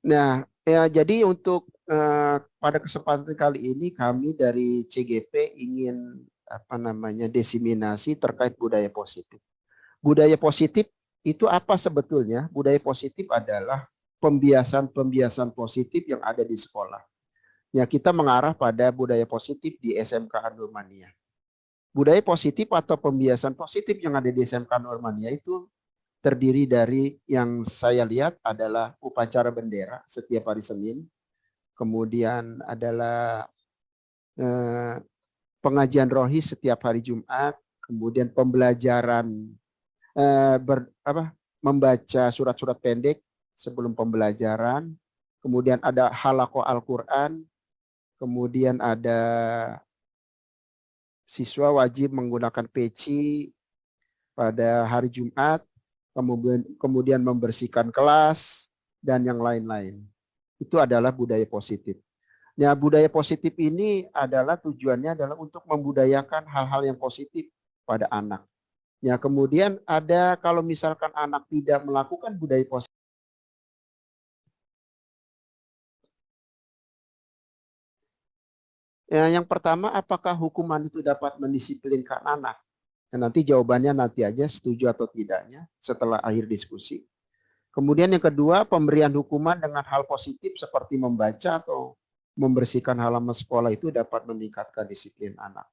Nah, ya jadi untuk pada kesempatan kali ini kami dari CGP ingin diseminasi terkait budaya positif. Budaya positif itu apa sebetulnya? Budaya positif adalah pembiasan-pembiasan positif yang ada di sekolah. Ya, kita mengarah pada budaya positif di SMK Nurmania. Budaya positif atau pembiasan positif yang ada di SMK Nurmania itu terdiri dari yang saya lihat adalah upacara bendera setiap hari Senin, kemudian adalah eh, pengajian rohis setiap hari Jumat, kemudian pembelajaran membaca surat-surat pendek sebelum pembelajaran, kemudian ada halaqah Al-Quran, kemudian ada siswa wajib menggunakan peci pada hari Jumat, kemudian membersihkan kelas, dan yang lain-lain. Itu adalah budaya positif. Nah, budaya positif ini adalah tujuannya adalah untuk membudayakan hal-hal yang positif pada anak. Ya, kemudian ada kalau misalkan anak tidak melakukan budaya positif. Ya, yang pertama, apakah hukuman itu dapat mendisiplinkan anak? Dan nanti jawabannya nanti aja setuju atau tidaknya setelah akhir diskusi. Kemudian yang kedua, pemberian hukuman dengan hal positif seperti membaca atau membersihkan halaman sekolah itu dapat meningkatkan disiplin anak.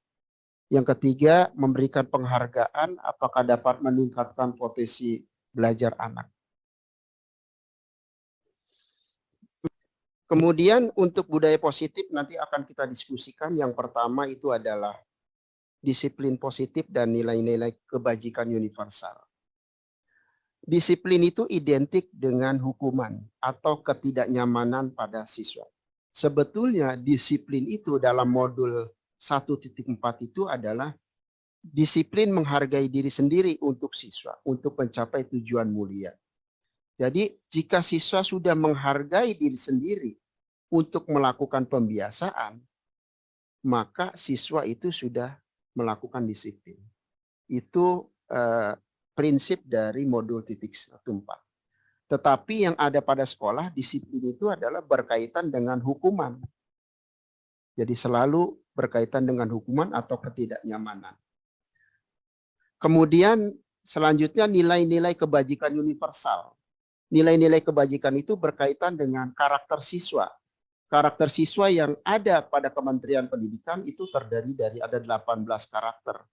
Yang ketiga, memberikan penghargaan apakah dapat meningkatkan potensi belajar anak. Kemudian untuk budaya positif nanti akan kita diskusikan. Yang pertama itu adalah disiplin positif dan nilai-nilai kebajikan universal. Disiplin itu identik dengan hukuman atau ketidaknyamanan pada siswa. Sebetulnya disiplin itu dalam modul 1.4 itu adalah disiplin menghargai diri sendiri untuk siswa, untuk mencapai tujuan mulia. Jadi jika siswa sudah menghargai diri sendiri untuk melakukan pembiasaan, maka siswa itu sudah melakukan disiplin. Itu prinsip dari modul 1.4. Tetapi yang ada pada sekolah, disiplin itu adalah berkaitan dengan hukuman. Jadi selalu berkaitan dengan hukuman atau ketidaknyamanan. Kemudian selanjutnya nilai-nilai kebajikan universal. Nilai-nilai kebajikan itu berkaitan dengan karakter siswa. Karakter siswa yang ada pada Kementerian Pendidikan itu terdiri dari ada 18 karakter.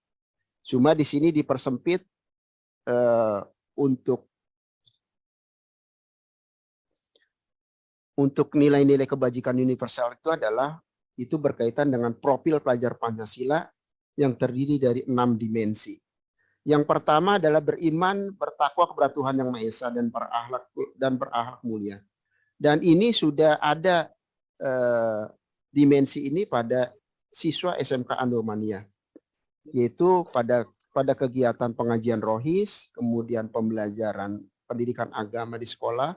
Cuma di sini dipersempit untuk nilai-nilai kebajikan universal itu berkaitan dengan profil pelajar Pancasila yang terdiri dari 6 dimensi. Yang pertama adalah beriman, bertakwa kepada Tuhan Yang Maha Esa dan berakhlak mulia. Dan ini sudah ada dimensi ini pada siswa SMK Nurmania, yaitu pada kegiatan pengajian rohis, kemudian pembelajaran pendidikan agama di sekolah,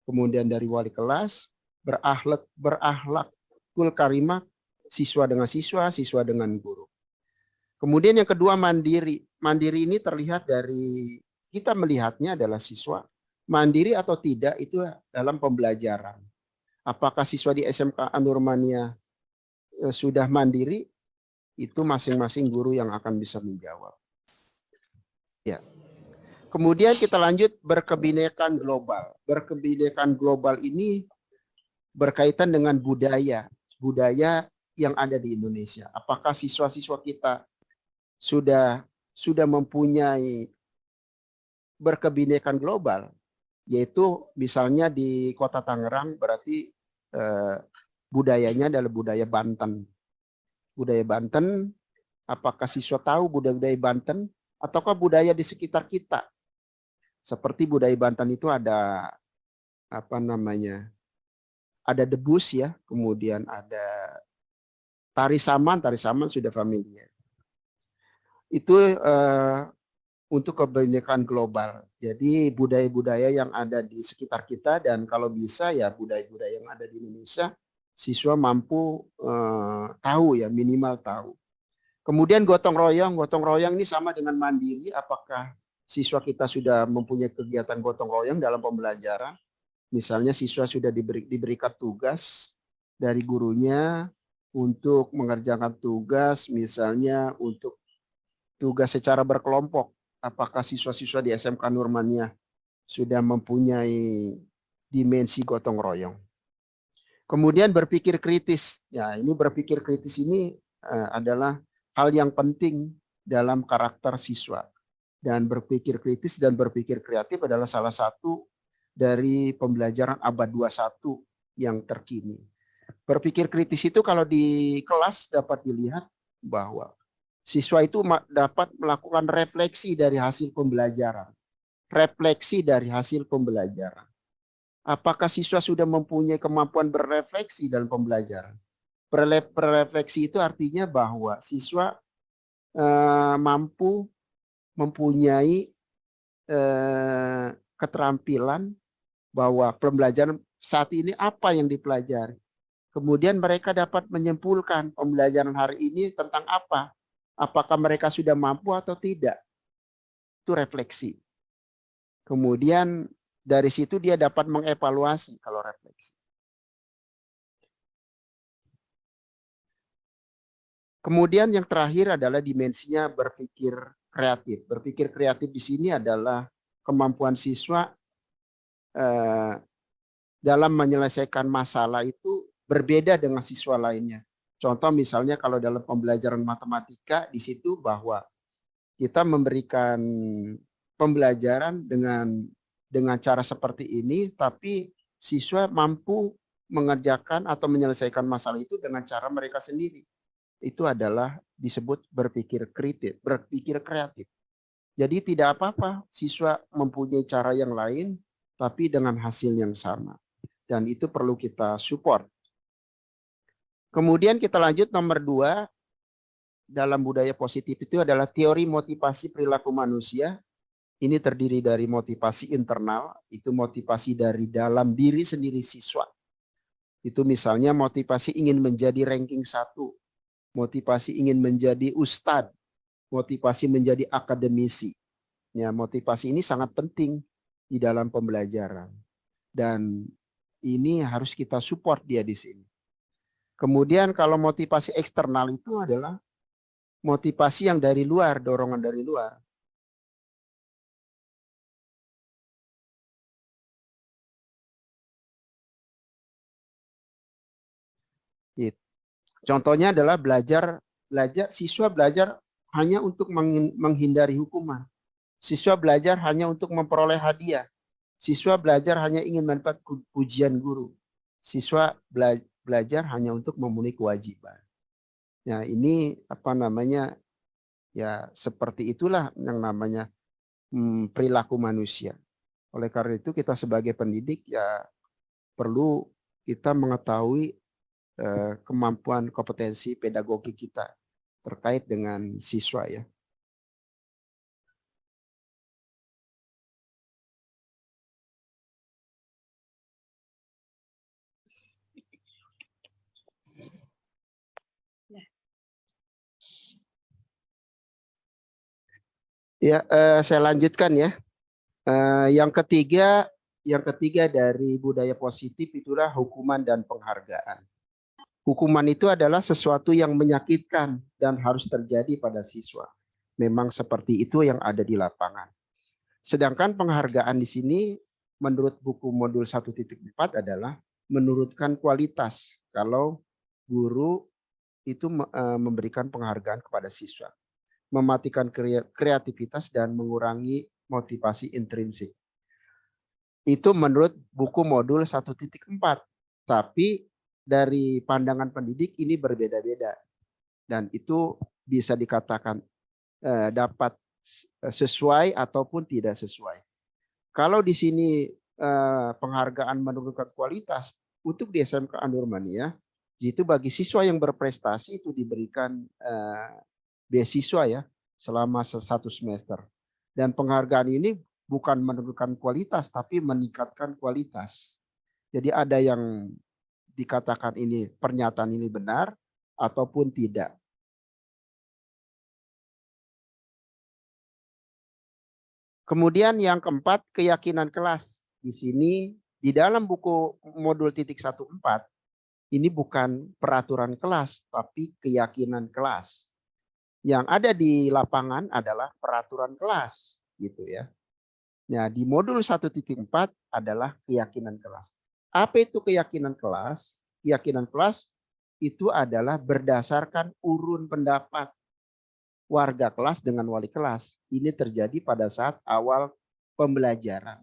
kemudian dari wali kelas, berakhlakul karimah, siswa dengan siswa, siswa dengan guru. Kemudian yang kedua mandiri. Mandiri ini terlihat dari kita melihatnya adalah siswa mandiri atau tidak itu dalam pembelajaran. Apakah siswa di SMK Nurmania sudah mandiri? Itu masing-masing guru yang akan bisa menjawab. Ya. Kemudian kita lanjut berkebinekaan global. Berkebinekaan global ini berkaitan dengan budaya yang ada di Indonesia. Apakah siswa-siswa kita sudah mempunyai berkebinekaan global, yaitu misalnya di Kota Tangerang berarti budayanya adalah budaya Banten. Budaya Banten, apakah siswa tahu budaya Banten ataukah budaya di sekitar kita? Seperti budaya Banten itu ada ada debus ya, kemudian ada tari saman sudah familiar. Itu untuk kebinekaan global. Jadi budaya-budaya yang ada di sekitar kita dan kalau bisa ya budaya-budaya yang ada di Indonesia siswa mampu tahu ya, minimal tahu. Kemudian gotong royong ini sama dengan mandiri. Apakah siswa kita sudah mempunyai kegiatan gotong royong dalam pembelajaran? Misalnya siswa sudah diberikan tugas dari gurunya untuk mengerjakan tugas, misalnya untuk tugas secara berkelompok. Apakah siswa-siswa di SMK Nurmania sudah mempunyai dimensi gotong royong? Kemudian berpikir kritis. Ya, ini berpikir kritis ini adalah hal yang penting dalam karakter siswa. Dan berpikir kritis dan berpikir kreatif adalah salah satu dari pembelajaran abad 21 yang terkini. Berpikir kritis itu kalau di kelas dapat dilihat bahwa siswa itu dapat melakukan refleksi dari hasil pembelajaran. Refleksi dari hasil pembelajaran. Apakah siswa sudah mempunyai kemampuan berefleksi dalam pembelajaran? Berefleksi itu artinya bahwa siswa mampu mempunyai keterampilan bahwa pembelajaran saat ini apa yang dipelajari. Kemudian mereka dapat menyimpulkan pembelajaran hari ini tentang apa. Apakah mereka sudah mampu atau tidak. Itu refleksi. Kemudian dari situ dia dapat mengevaluasi kalau refleksi. Kemudian yang terakhir adalah dimensinya berpikir kreatif. Berpikir kreatif di sini adalah kemampuan siswa dalam menyelesaikan masalah itu berbeda dengan siswa lainnya. Contoh misalnya kalau dalam pembelajaran matematika di situ bahwa kita memberikan pembelajaran dengan cara seperti ini, tapi siswa mampu mengerjakan atau menyelesaikan masalah itu dengan cara mereka sendiri. Itu adalah disebut berpikir kritis, berpikir kreatif. Jadi tidak apa-apa siswa mempunyai cara yang lain, tapi dengan hasil yang sama. Dan itu perlu kita support. Kemudian kita lanjut nomor 2, dalam budaya positif itu adalah teori motivasi perilaku manusia. Ini terdiri dari motivasi internal, itu motivasi dari dalam diri sendiri siswa. Itu misalnya motivasi ingin menjadi ranking 1, motivasi ingin menjadi ustadz, motivasi menjadi akademisi. Ya, motivasi ini sangat penting di dalam pembelajaran. Dan ini harus kita support dia di sini. Kemudian kalau motivasi eksternal itu adalah motivasi yang dari luar, dorongan dari luar. Contohnya adalah siswa belajar hanya untuk menghindari hukuman. Siswa belajar hanya untuk memperoleh hadiah. Siswa belajar hanya ingin mendapat pujian guru. Siswa belajar hanya untuk memenuhi kewajiban. Ya, ini apa namanya? Ya, seperti itulah yang namanya perilaku manusia. Oleh karena itu kita sebagai pendidik ya perlu kita mengetahui kemampuan kompetensi pedagogi kita terkait dengan siswa ya. Ya, saya lanjutkan ya. Yang ketiga dari budaya positif itulah hukuman dan penghargaan. Hukuman itu adalah sesuatu yang menyakitkan dan harus terjadi pada siswa. Memang seperti itu yang ada di lapangan. Sedangkan penghargaan di sini menurut buku modul 1.4 adalah menurunkan kualitas kalau guru itu memberikan penghargaan kepada siswa. Mematikan kreativitas dan mengurangi motivasi intrinsik. Itu menurut buku modul 1.4. Tapi dari pandangan pendidik ini berbeda-beda. Dan itu bisa dikatakan dapat sesuai ataupun tidak sesuai. Kalau di sini penghargaan menurunkan kualitas untuk di SMK Nurmania, itu bagi siswa yang berprestasi itu diberikan beasiswa ya selama 1 semester. Dan penghargaan ini bukan menurunkan kualitas tapi meningkatkan kualitas. Jadi ada yang dikatakan ini pernyataan ini benar ataupun tidak. Kemudian yang keempat, keyakinan kelas. Di sini Di dalam buku modul titik 14 ini bukan peraturan kelas, tapi keyakinan kelas. Yang ada di lapangan adalah peraturan kelas, gitu ya. Nah, di modul 1.4 adalah keyakinan kelas. Apa itu keyakinan kelas? Keyakinan kelas itu adalah berdasarkan urun pendapat warga kelas dengan wali kelas. Ini terjadi pada saat awal pembelajaran.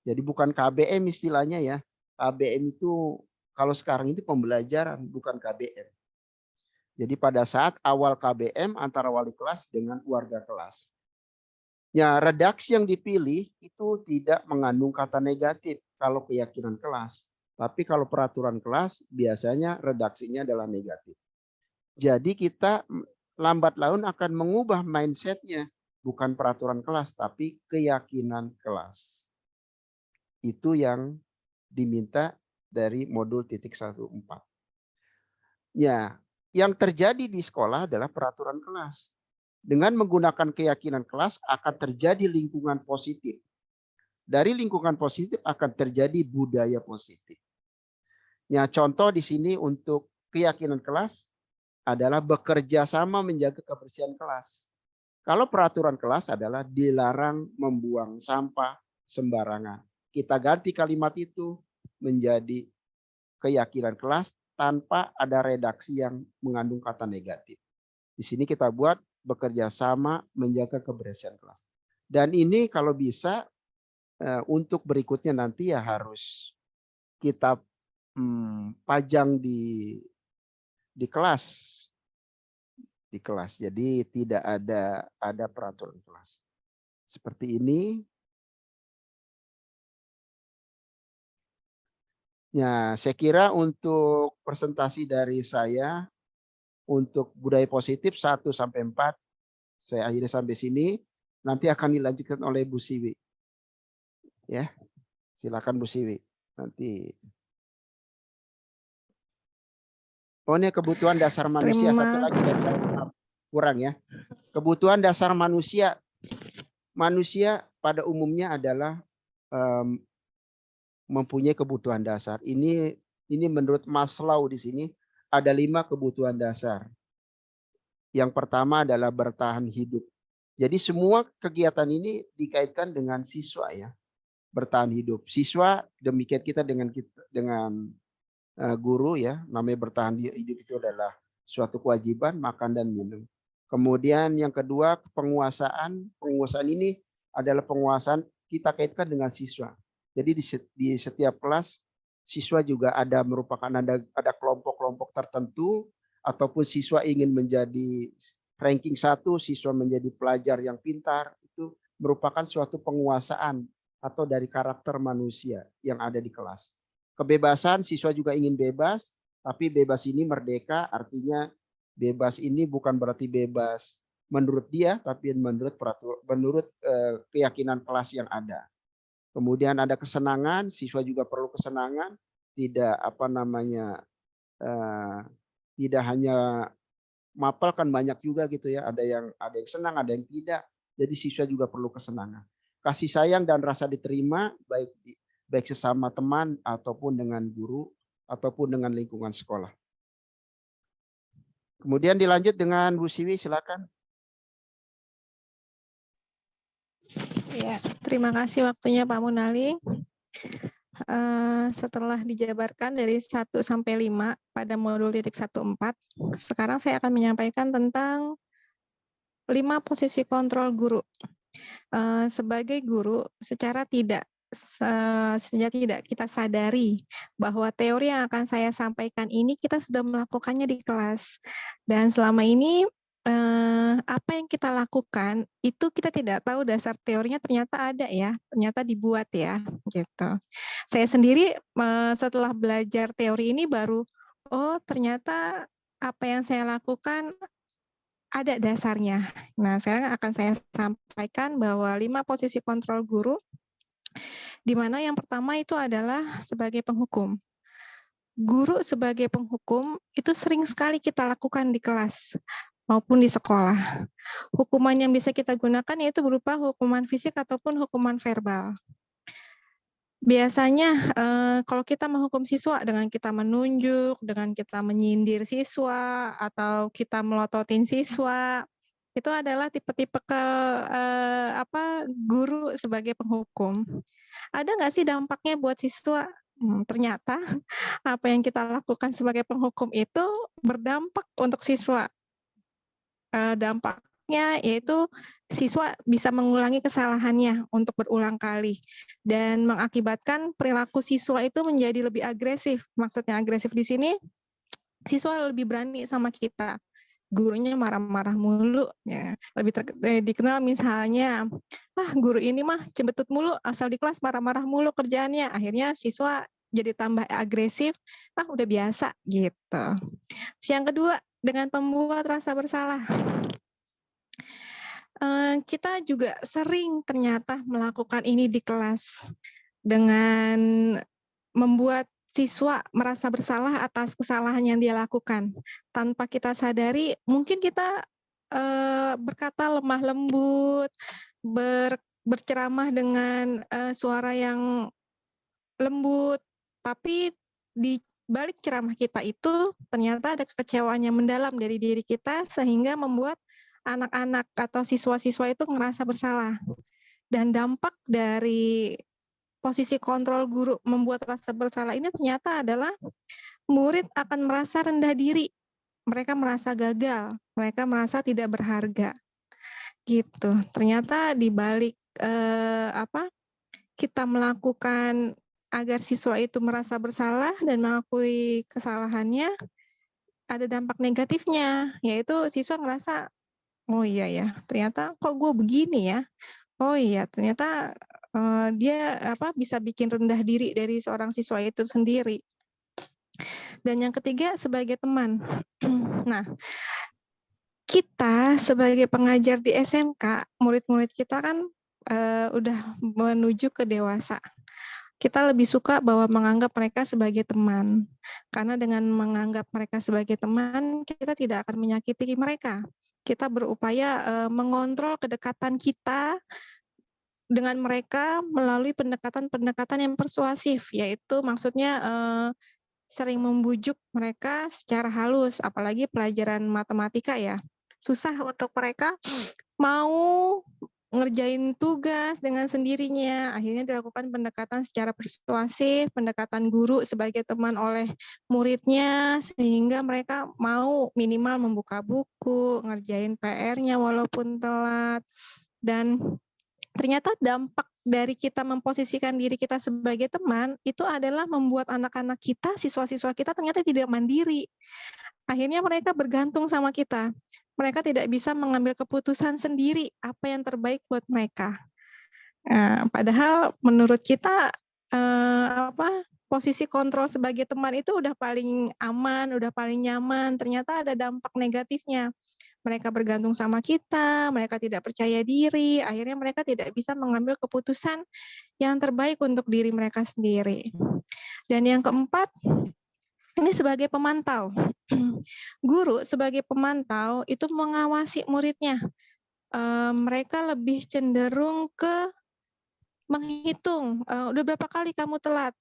Jadi bukan KBM istilahnya ya. KBM itu kalau sekarang itu pembelajaran, bukan KBM. Jadi pada saat awal KBM antara wali kelas dengan warga kelas. Ya, redaksi yang dipilih itu tidak mengandung kata negatif kalau keyakinan kelas. Tapi kalau peraturan kelas biasanya redaksinya adalah negatif. Jadi kita lambat laun akan mengubah mindsetnya. Bukan peraturan kelas, tapi keyakinan kelas. Itu yang diminta dari modul titik 14. Ya, yang terjadi di sekolah adalah peraturan kelas. Dengan menggunakan keyakinan kelas akan terjadi lingkungan positif. Dari lingkungan positif akan terjadi budaya positif. Ya, contoh di sini untuk keyakinan kelas adalah bekerja sama menjaga kebersihan kelas. Kalau peraturan kelas adalah dilarang membuang sampah sembarangan. Kita ganti kalimat itu menjadi keyakinan kelas tanpa ada redaksi yang mengandung kata negatif. Di sini kita buat bekerja sama menjaga kebersihan kelas. Dan ini kalau bisa untuk berikutnya nanti ya harus kita pajang di kelas. Di kelas. Jadi tidak ada peraturan kelas. Seperti ini. Ya, saya kira untuk presentasi dari saya untuk budaya positif 1 sampai 4 saya akhiri sampai sini. Nanti akan dilanjutkan oleh Bu Siwi. Ya. Silakan Bu Siwi. Nanti. Oh, ini kebutuhan dasar manusia. Satu lagi dari saya kurang ya. Kebutuhan dasar manusia. Manusia pada umumnya adalah mempunyai kebutuhan dasar. Ini menurut Maslow di sini ada 5 kebutuhan dasar. Yang pertama adalah bertahan hidup. Jadi semua kegiatan ini dikaitkan dengan siswa ya. Bertahan hidup. Siswa demikian kita dengan guru ya. Namanya bertahan hidup itu adalah suatu kewajiban makan dan minum. Kemudian yang kedua penguasaan. Penguasaan ini adalah penguasaan kita kaitkan dengan siswa. Jadi di setiap kelas siswa juga merupakan ada kelompok-kelompok tertentu ataupun siswa ingin menjadi ranking 1, siswa menjadi pelajar yang pintar, itu merupakan suatu penguasaan atau dari karakter manusia yang ada di kelas. Kebebasan, siswa juga ingin bebas, tapi bebas ini merdeka, artinya bebas ini bukan berarti bebas menurut dia, tapi menurut keyakinan kelas yang ada. Kemudian ada kesenangan, siswa juga perlu kesenangan, tidak tidak hanya mapel kan banyak juga gitu ya, ada yang senang, ada yang tidak. Jadi siswa juga perlu kesenangan. Kasih sayang dan rasa diterima baik sesama teman ataupun dengan guru ataupun dengan lingkungan sekolah. Kemudian dilanjut dengan Bu Siwi, silakan. Ya, terima kasih waktunya Pak Munali. Setelah dijabarkan dari 1 sampai 5 pada modul titik 14, sekarang saya akan menyampaikan tentang 5 posisi kontrol guru. Sebagai guru, secara tidak kita sadari bahwa teori yang akan saya sampaikan ini kita sudah melakukannya di kelas. Dan selama ini apa yang kita lakukan itu kita tidak tahu dasar teorinya ternyata ada ya, ternyata dibuat ya, gitu. Saya sendiri setelah belajar teori ini baru, oh ternyata apa yang saya lakukan ada dasarnya. Nah, sekarang akan saya sampaikan bahwa 5 posisi kontrol guru, di mana yang pertama itu adalah sebagai penghukum. Guru sebagai penghukum itu sering sekali kita lakukan di kelas maupun di sekolah. Hukuman yang bisa kita gunakan yaitu berupa hukuman fisik ataupun hukuman verbal. Biasanya, kalau kita menghukum siswa dengan kita menunjuk, dengan kita menyindir siswa, atau kita melototin siswa, itu adalah tipe-tipe guru sebagai penghukum. Ada nggak sih dampaknya buat siswa? Ternyata apa yang kita lakukan sebagai penghukum itu berdampak untuk siswa. Dampaknya yaitu siswa bisa mengulangi kesalahannya untuk berulang kali dan mengakibatkan perilaku siswa itu menjadi lebih agresif. Maksudnya agresif di sini, siswa lebih berani sama kita. Gurunya marah-marah mulu, ya. Dikenal misalnya, guru ini mah cembetut mulu, asal di kelas marah-marah mulu kerjaannya. Akhirnya siswa jadi tambah agresif, udah biasa gitu. Yang kedua, dengan pembuat rasa bersalah. Kita juga sering ternyata melakukan ini di kelas dengan membuat siswa merasa bersalah atas kesalahan yang dia lakukan. Tanpa kita sadari, mungkin kita berkata lemah lembut, berceramah dengan suara yang lembut, tapi di balik ceramah kita itu ternyata ada kekecewaan yang mendalam dari diri kita sehingga membuat anak-anak atau siswa-siswa itu merasa bersalah. Dan dampak dari posisi kontrol guru membuat rasa bersalah ini ternyata adalah murid akan merasa rendah diri. Mereka merasa gagal, mereka merasa tidak berharga. Gitu. Ternyata di balik kita melakukan agar siswa itu merasa bersalah dan mengakui kesalahannya, ada dampak negatifnya, yaitu siswa ngerasa, "Oh iya ya, ternyata kok gue begini ya? Oh iya, ternyata dia bisa bikin rendah diri dari seorang siswa itu sendiri." Dan yang ketiga sebagai teman. Nah, kita sebagai pengajar di SMK, murid-murid kita kan udah menuju ke dewasa. Kita lebih suka bahwa menganggap mereka sebagai teman. Karena dengan menganggap mereka sebagai teman, kita tidak akan menyakiti mereka. Kita berupaya mengontrol kedekatan kita dengan mereka melalui pendekatan-pendekatan yang persuasif, yaitu maksudnya sering membujuk mereka secara halus, apalagi pelajaran matematika ya. Susah untuk mereka mau ngerjain tugas dengan sendirinya. Akhirnya dilakukan pendekatan secara persuasif, pendekatan guru sebagai teman oleh muridnya, sehingga mereka mau minimal membuka buku, ngerjain PR-nya walaupun telat. Dan ternyata dampak dari kita memposisikan diri kita sebagai teman, itu adalah membuat anak-anak kita, siswa-siswa kita ternyata tidak mandiri. Akhirnya mereka bergantung sama kita. Mereka tidak bisa mengambil keputusan sendiri apa yang terbaik buat mereka. Padahal menurut kita posisi kontrol sebagai teman itu udah paling aman, udah paling nyaman. Ternyata ada dampak negatifnya. Mereka bergantung sama kita, mereka tidak percaya diri, akhirnya mereka tidak bisa mengambil keputusan yang terbaik untuk diri mereka sendiri. Dan yang keempat, ini sebagai pemantau. Guru sebagai pemantau itu mengawasi muridnya. Mereka lebih cenderung ke menghitung, udah berapa kali kamu telat,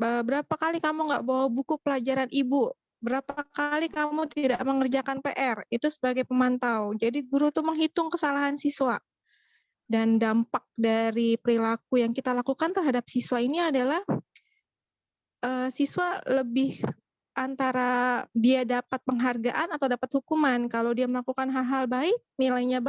berapa kali kamu nggak bawa buku pelajaran ibu, berapa kali kamu tidak mengerjakan PR, itu sebagai pemantau. Jadi guru tuh menghitung kesalahan siswa. Dan dampak dari perilaku yang kita lakukan terhadap siswa ini adalah siswa lebih antara dia dapat penghargaan atau dapat hukuman. Kalau dia melakukan hal-hal baik, nilainya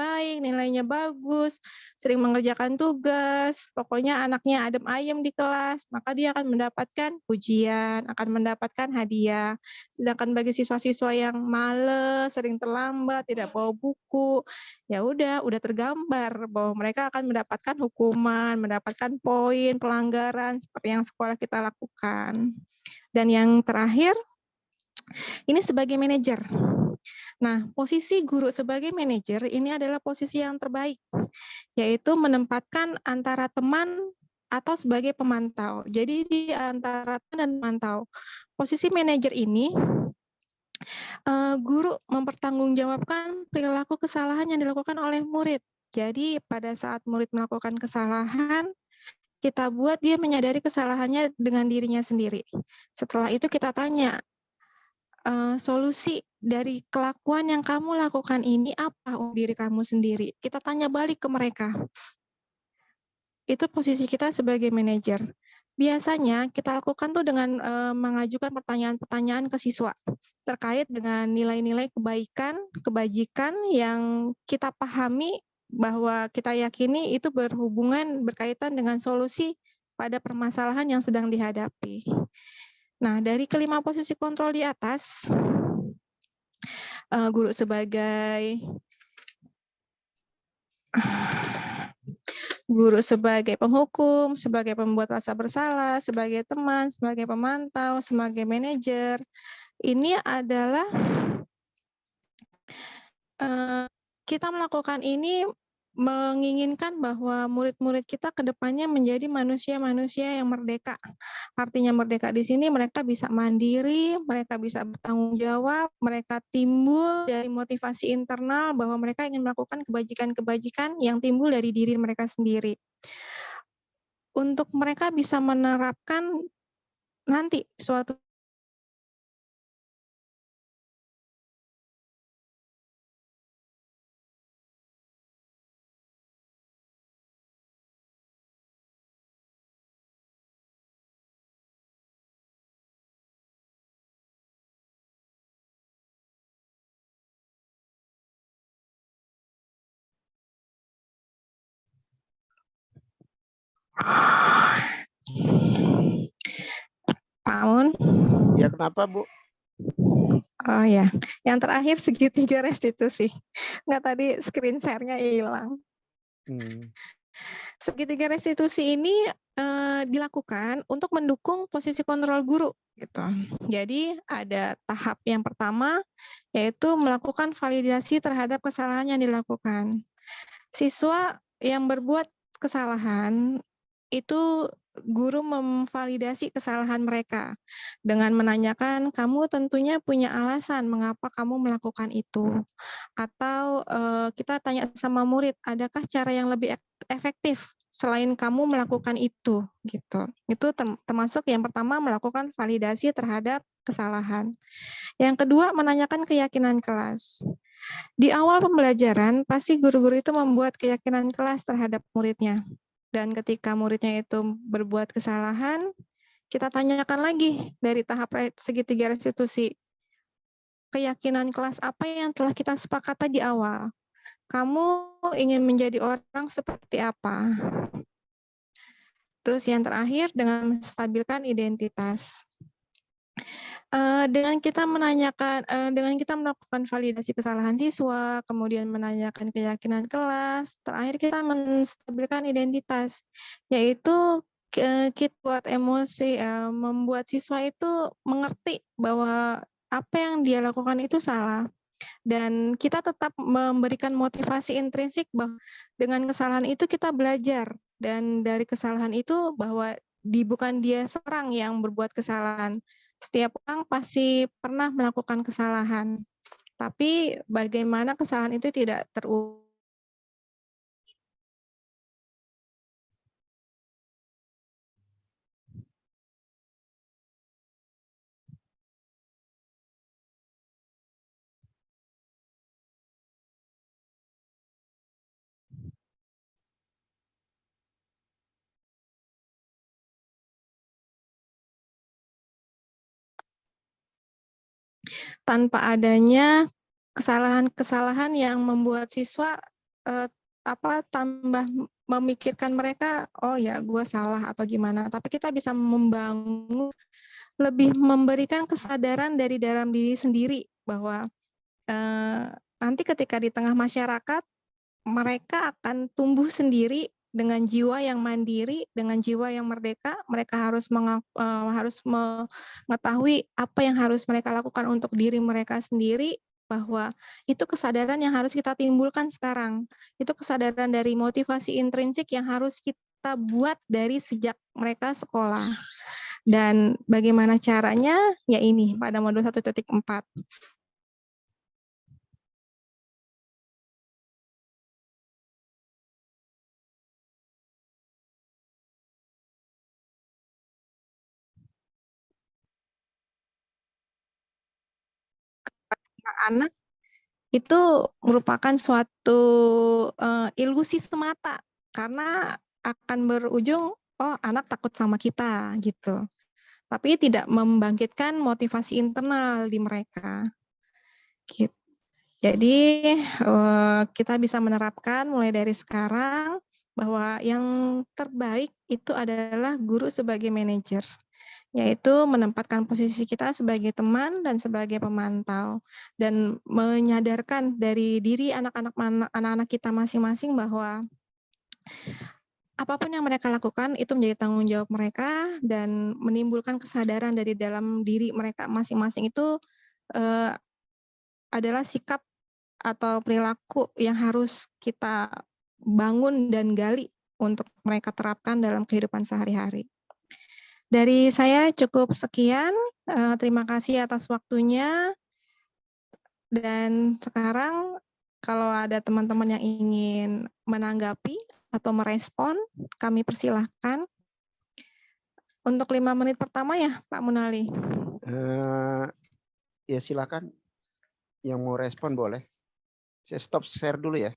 bagus, sering mengerjakan tugas, pokoknya anaknya adem ayem di kelas, maka dia akan mendapatkan pujian, akan mendapatkan hadiah. Sedangkan bagi siswa-siswa yang malas, sering terlambat, tidak bawa buku, ya udah tergambar bahwa mereka akan mendapatkan hukuman, mendapatkan poin, pelanggaran seperti yang sekolah kita lakukan. Dan yang terakhir, ini sebagai manajer. Nah, posisi guru sebagai manajer ini adalah posisi yang terbaik, yaitu menempatkan antara teman atau sebagai pemantau. Jadi di antara teman dan pemantau. Posisi manajer ini, guru mempertanggungjawabkan perilaku kesalahan yang dilakukan oleh murid. Jadi pada saat murid melakukan kesalahan, kita buat dia menyadari kesalahannya dengan dirinya sendiri. Setelah itu kita tanya, solusi dari kelakuan yang kamu lakukan ini apa untuk diri kamu sendiri? Kita tanya balik ke mereka. Itu posisi kita sebagai manajer. Biasanya kita lakukan tuh dengan mengajukan pertanyaan-pertanyaan ke siswa terkait dengan nilai-nilai kebaikan, kebajikan yang kita pahami bahwa kita yakini itu berkaitan dengan solusi pada permasalahan yang sedang dihadapi. Nah, dari kelima posisi kontrol di atas, guru sebagai penghukum, sebagai pembuat rasa bersalah, sebagai teman, sebagai pemantau, sebagai manajer, ini adalah kita melakukan ini menginginkan bahwa murid-murid kita ke depannya menjadi manusia-manusia yang merdeka. Artinya merdeka di sini mereka bisa mandiri, mereka bisa bertanggung jawab, mereka timbul dari motivasi internal bahwa mereka ingin melakukan kebajikan-kebajikan yang timbul dari diri mereka sendiri. Untuk mereka bisa menerapkan nanti suatu Paun. Ya, kenapa, Bu? Oh ya, yang terakhir segitiga restitusi. Nggak, tadi screen share-nya hilang. Segitiga restitusi ini dilakukan untuk mendukung posisi kontrol guru. Gitu. Jadi ada tahap yang pertama, yaitu melakukan validasi terhadap kesalahan yang dilakukan. Siswa yang berbuat kesalahan itu guru memvalidasi kesalahan mereka dengan menanyakan, kamu tentunya punya alasan mengapa kamu melakukan itu. Atau kita tanya sama murid, adakah cara yang lebih efektif selain kamu melakukan itu, gitu. Itu termasuk yang pertama melakukan validasi terhadap kesalahan. Yang kedua, menanyakan keyakinan kelas. Di awal pembelajaran, pasti guru-guru itu membuat keyakinan kelas terhadap muridnya. Dan ketika muridnya itu berbuat kesalahan, kita tanyakan lagi dari tahap segitiga restitusi. Keyakinan kelas apa yang telah kita sepakati di awal? Kamu ingin menjadi orang seperti apa? Terus yang terakhir, dengan menstabilkan identitas. Dengan kita melakukan validasi kesalahan siswa, kemudian menanyakan keyakinan kelas, terakhir kita menstabilkan identitas, yaitu kita buat emosi, membuat siswa itu mengerti bahwa apa yang dia lakukan itu salah. Dan kita tetap memberikan motivasi intrinsik bahwa dengan kesalahan itu kita belajar. Dan dari kesalahan itu bahwa bukan dia seorang yang berbuat kesalahan. Setiap orang pasti pernah melakukan kesalahan. Tapi bagaimana kesalahan itu tidak terulang. Tanpa adanya kesalahan-kesalahan yang membuat siswa tambah memikirkan mereka, oh ya gue salah atau gimana. Tapi kita bisa membangun, lebih memberikan kesadaran dari dalam diri sendiri bahwa nanti ketika di tengah masyarakat, mereka akan tumbuh sendiri dengan jiwa yang mandiri, dengan jiwa yang merdeka. Mereka harus mengetahui apa yang harus mereka lakukan untuk diri mereka sendiri, bahwa itu kesadaran yang harus kita timbulkan sekarang. Itu kesadaran dari motivasi intrinsik yang harus kita buat dari sejak mereka sekolah. Dan bagaimana caranya? Ya ini, pada modul 1.4. anak itu merupakan suatu ilusi semata, karena akan berujung, oh anak takut sama kita gitu. Tapi tidak membangkitkan motivasi internal di mereka. Gitu. Jadi kita bisa menerapkan mulai dari sekarang bahwa yang terbaik itu adalah guru sebagai manajer, yaitu menempatkan posisi kita sebagai teman dan sebagai pemantau, dan menyadarkan dari diri anak-anak kita masing-masing bahwa apapun yang mereka lakukan itu menjadi tanggung jawab mereka, dan menimbulkan kesadaran dari dalam diri mereka masing-masing itu adalah sikap atau perilaku yang harus kita bangun dan gali untuk mereka terapkan dalam kehidupan sehari-hari. Dari saya cukup sekian. Terima kasih atas waktunya. Dan sekarang kalau ada teman-teman yang ingin menanggapi atau merespon, kami persilahkan. Untuk 5 menit pertama ya, Pak Munali. Ya silakan. Yang mau respon boleh. Saya stop share dulu ya.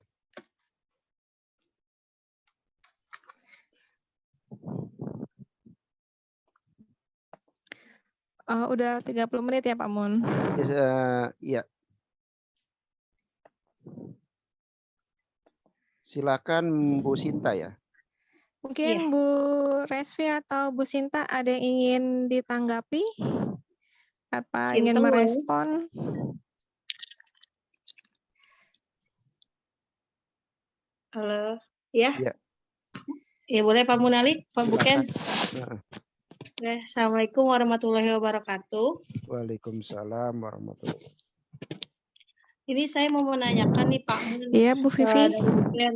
Udah 30 menit ya Pak Mun. Iya. Silakan Bu Sinta ya. Mungkin Bu Resvi atau Bu Sinta ada yang ingin ditanggapi? Apa ingin merespon? Halo, ya? Ya. Ya boleh Pak Munali, Pak Buken. Silakan. Assalamualaikum warahmatullahi wabarakatuh. Waalaikumsalam warahmatullahi wabarakatuh. Ini saya mau menanyakan nih Pak Mun, Iya Bu Vivi. dari Buken,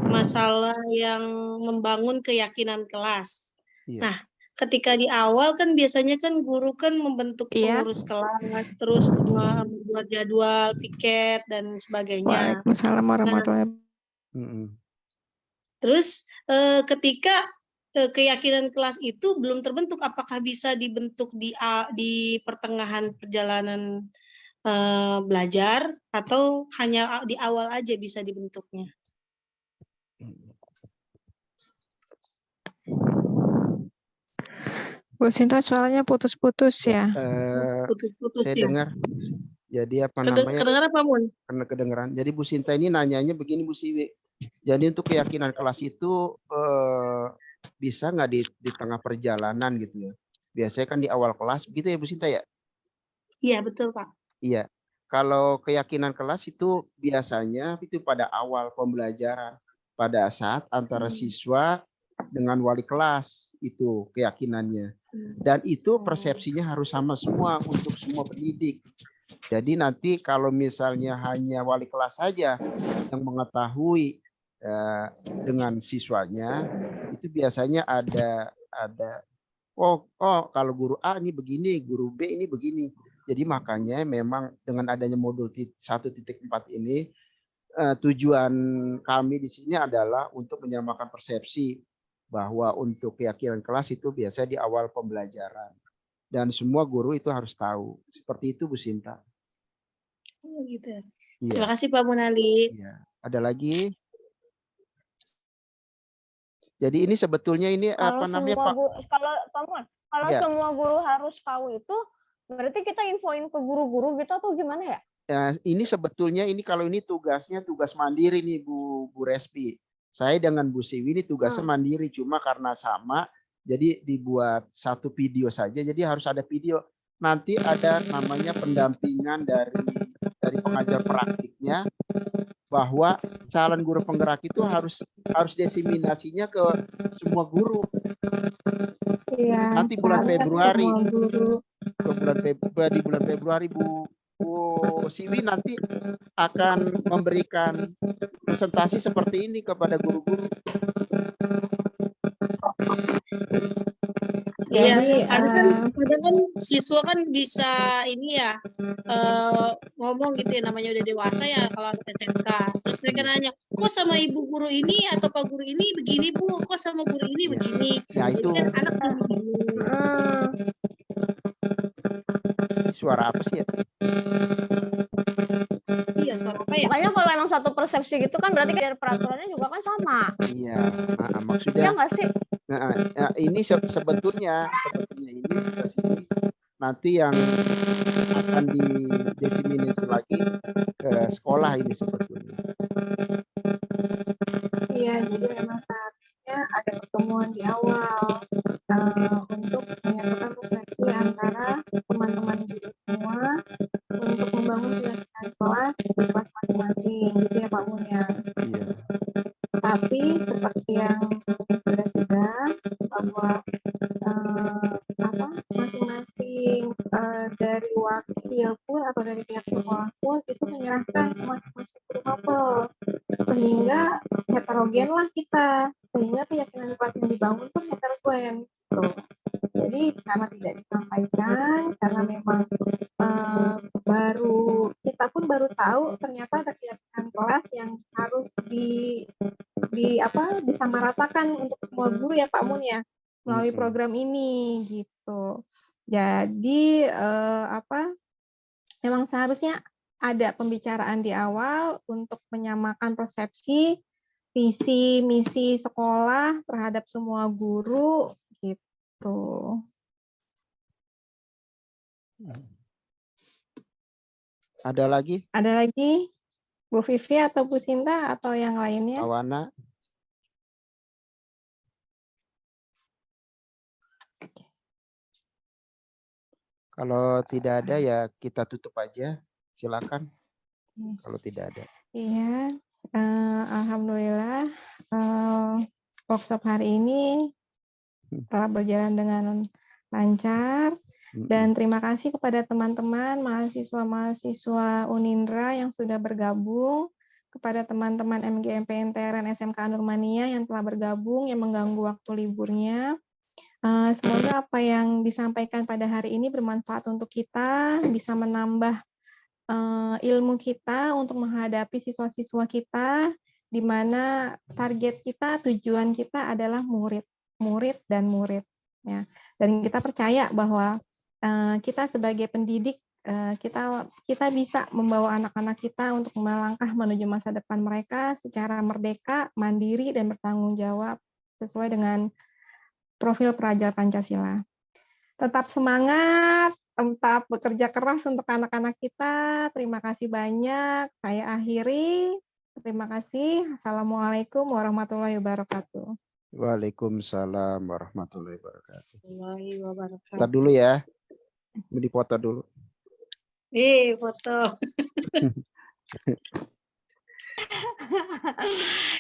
masalah yang membangun keyakinan kelas. Iya. Nah, ketika di awal kan biasanya kan guru kan membentuk pengurus kelas, terus membuat jadwal, piket, dan sebagainya. Waalaikumsalam warahmatullahi wabarakatuh. Terus ketika keyakinan kelas itu belum terbentuk, apakah bisa dibentuk di pertengahan perjalanan belajar, atau hanya di awal aja bisa dibentuknya? Bu Sinta suaranya putus-putus ya. Putus-putus saya ya. dengar. Jadi apa namanya? Kedengaran Pak Mun? Karena kedengeran. Jadi Bu Sinta ini nanyanya begini Bu Siwi. Jadi untuk keyakinan kelas itu bisa nggak di tengah perjalanan gitu ya? Biasanya kan di awal kelas begitu ya Bu Sinta ya? Iya betul Pak. Iya. Kalau keyakinan kelas itu biasanya itu pada awal pembelajaran, pada saat antara siswa dengan wali kelas itu keyakinannya. Dan itu persepsinya harus sama semua untuk semua pendidik. Jadi nanti kalau misalnya hanya wali kelas saja yang mengetahui dengan siswanya, itu biasanya ada oh kalau guru A ini begini, guru B ini begini. Jadi makanya memang dengan adanya modul 1.4 ini tujuan kami di sini adalah untuk menyamakan persepsi bahwa untuk keyakinan kelas itu biasa di awal pembelajaran. Dan semua guru itu harus tahu. Seperti itu Bu Sinta. Oh gitu. Iya. Terima kasih Pak Munali. Iya. Ada lagi? Jadi ini sebetulnya ini kalau apa namanya Pak? Kalau ya. Semua guru harus tahu itu, berarti kita infoin ke guru-guru gitu atau gimana ya? Ya, ini sebetulnya kalau ini tugasnya tugas mandiri nih Bu Respi. Saya dengan Bu Siwi ini tugasnya mandiri, cuma karena sama jadi dibuat satu video saja, jadi harus ada video. Nanti ada namanya pendampingan dari pengajar praktiknya, bahwa calon guru penggerak itu harus diseminasinya ke semua guru. Iya, Nanti bulan Februari, di bulan Februari Bu Siwi nanti akan memberikan presentasi seperti ini kepada guru-guru. Iya, kadang kan siswa kan bisa ini ya ngomong gitu ya, namanya udah dewasa ya kalau anak SMK. Terus mereka nanya, kok sama ibu guru ini atau pak guru ini begini Bu, kok sama guru ini begini. Ya itu. Jadi kan anak Suara apa sih ya? dasar apa ya? Makanya kalau emang satu persepsi gitu kan berarti dari peraturannya juga kan sama. Iya, Ya maksudnya nggak sih? ini sebetulnya ini tugas ini nanti yang akan didiseminasi lagi ke sekolah ini sebetulnya. Iya, jadi memang seharusnya ada pertemuan di awal untuk menyatukan persepsi antara teman-teman guru semua untuk membangun kebiasaan kelas di kelas masing-masing, gitu ya Pak Mun ya. Iya. Tapi seperti yang sudah bahwa masing-masing dari wakil pun atau dari pihak sekolah pun itu menyerahkan masing-masing guru mapel, sehingga heterogen lah kita, sehingga keyakinan kelas yang dibangun pun heterogen gitu. Jadi karena tidak disampaikan, karena memang kita pun baru tahu ternyata ada keyakinan kelas yang harus disamaratakan untuk semua guru ya Pak Mun ya, melalui program ini gitu. Jadi memang seharusnya ada pembicaraan di awal untuk menyamakan persepsi, visi misi sekolah terhadap semua guru gitu. Ada lagi? Ada lagi Bu Vivi atau Bu Sinta atau yang lainnya? Awana? Kalau tidak ada ya kita tutup aja. Silakan. Kalau tidak ada. Iya, alhamdulillah workshop hari ini telah berjalan dengan lancar. Dan terima kasih kepada teman-teman mahasiswa-mahasiswa Unindra yang sudah bergabung, kepada teman-teman MGMP NTRN SMK Nurmania yang telah bergabung, yang mengganggu waktu liburnya. Semoga apa yang disampaikan pada hari ini bermanfaat untuk kita, bisa menambah ilmu kita untuk menghadapi siswa-siswa kita, di mana target kita, tujuan kita adalah murid ya. Dan kita percaya bahwa kita sebagai pendidik kita bisa membawa anak-anak kita untuk melangkah menuju masa depan mereka secara merdeka, mandiri dan bertanggung jawab sesuai dengan profil pelajar Pancasila. Tetap semangat, tetap bekerja keras untuk anak-anak kita. Terima kasih banyak. Saya akhiri. Terima kasih. Assalamualaikum warahmatullahi wabarakatuh. Waalaikumsalam warahmatullahi wabarakatuh. Wabarakatuh. Ntar dulu ya. Dipoto dulu. Foto.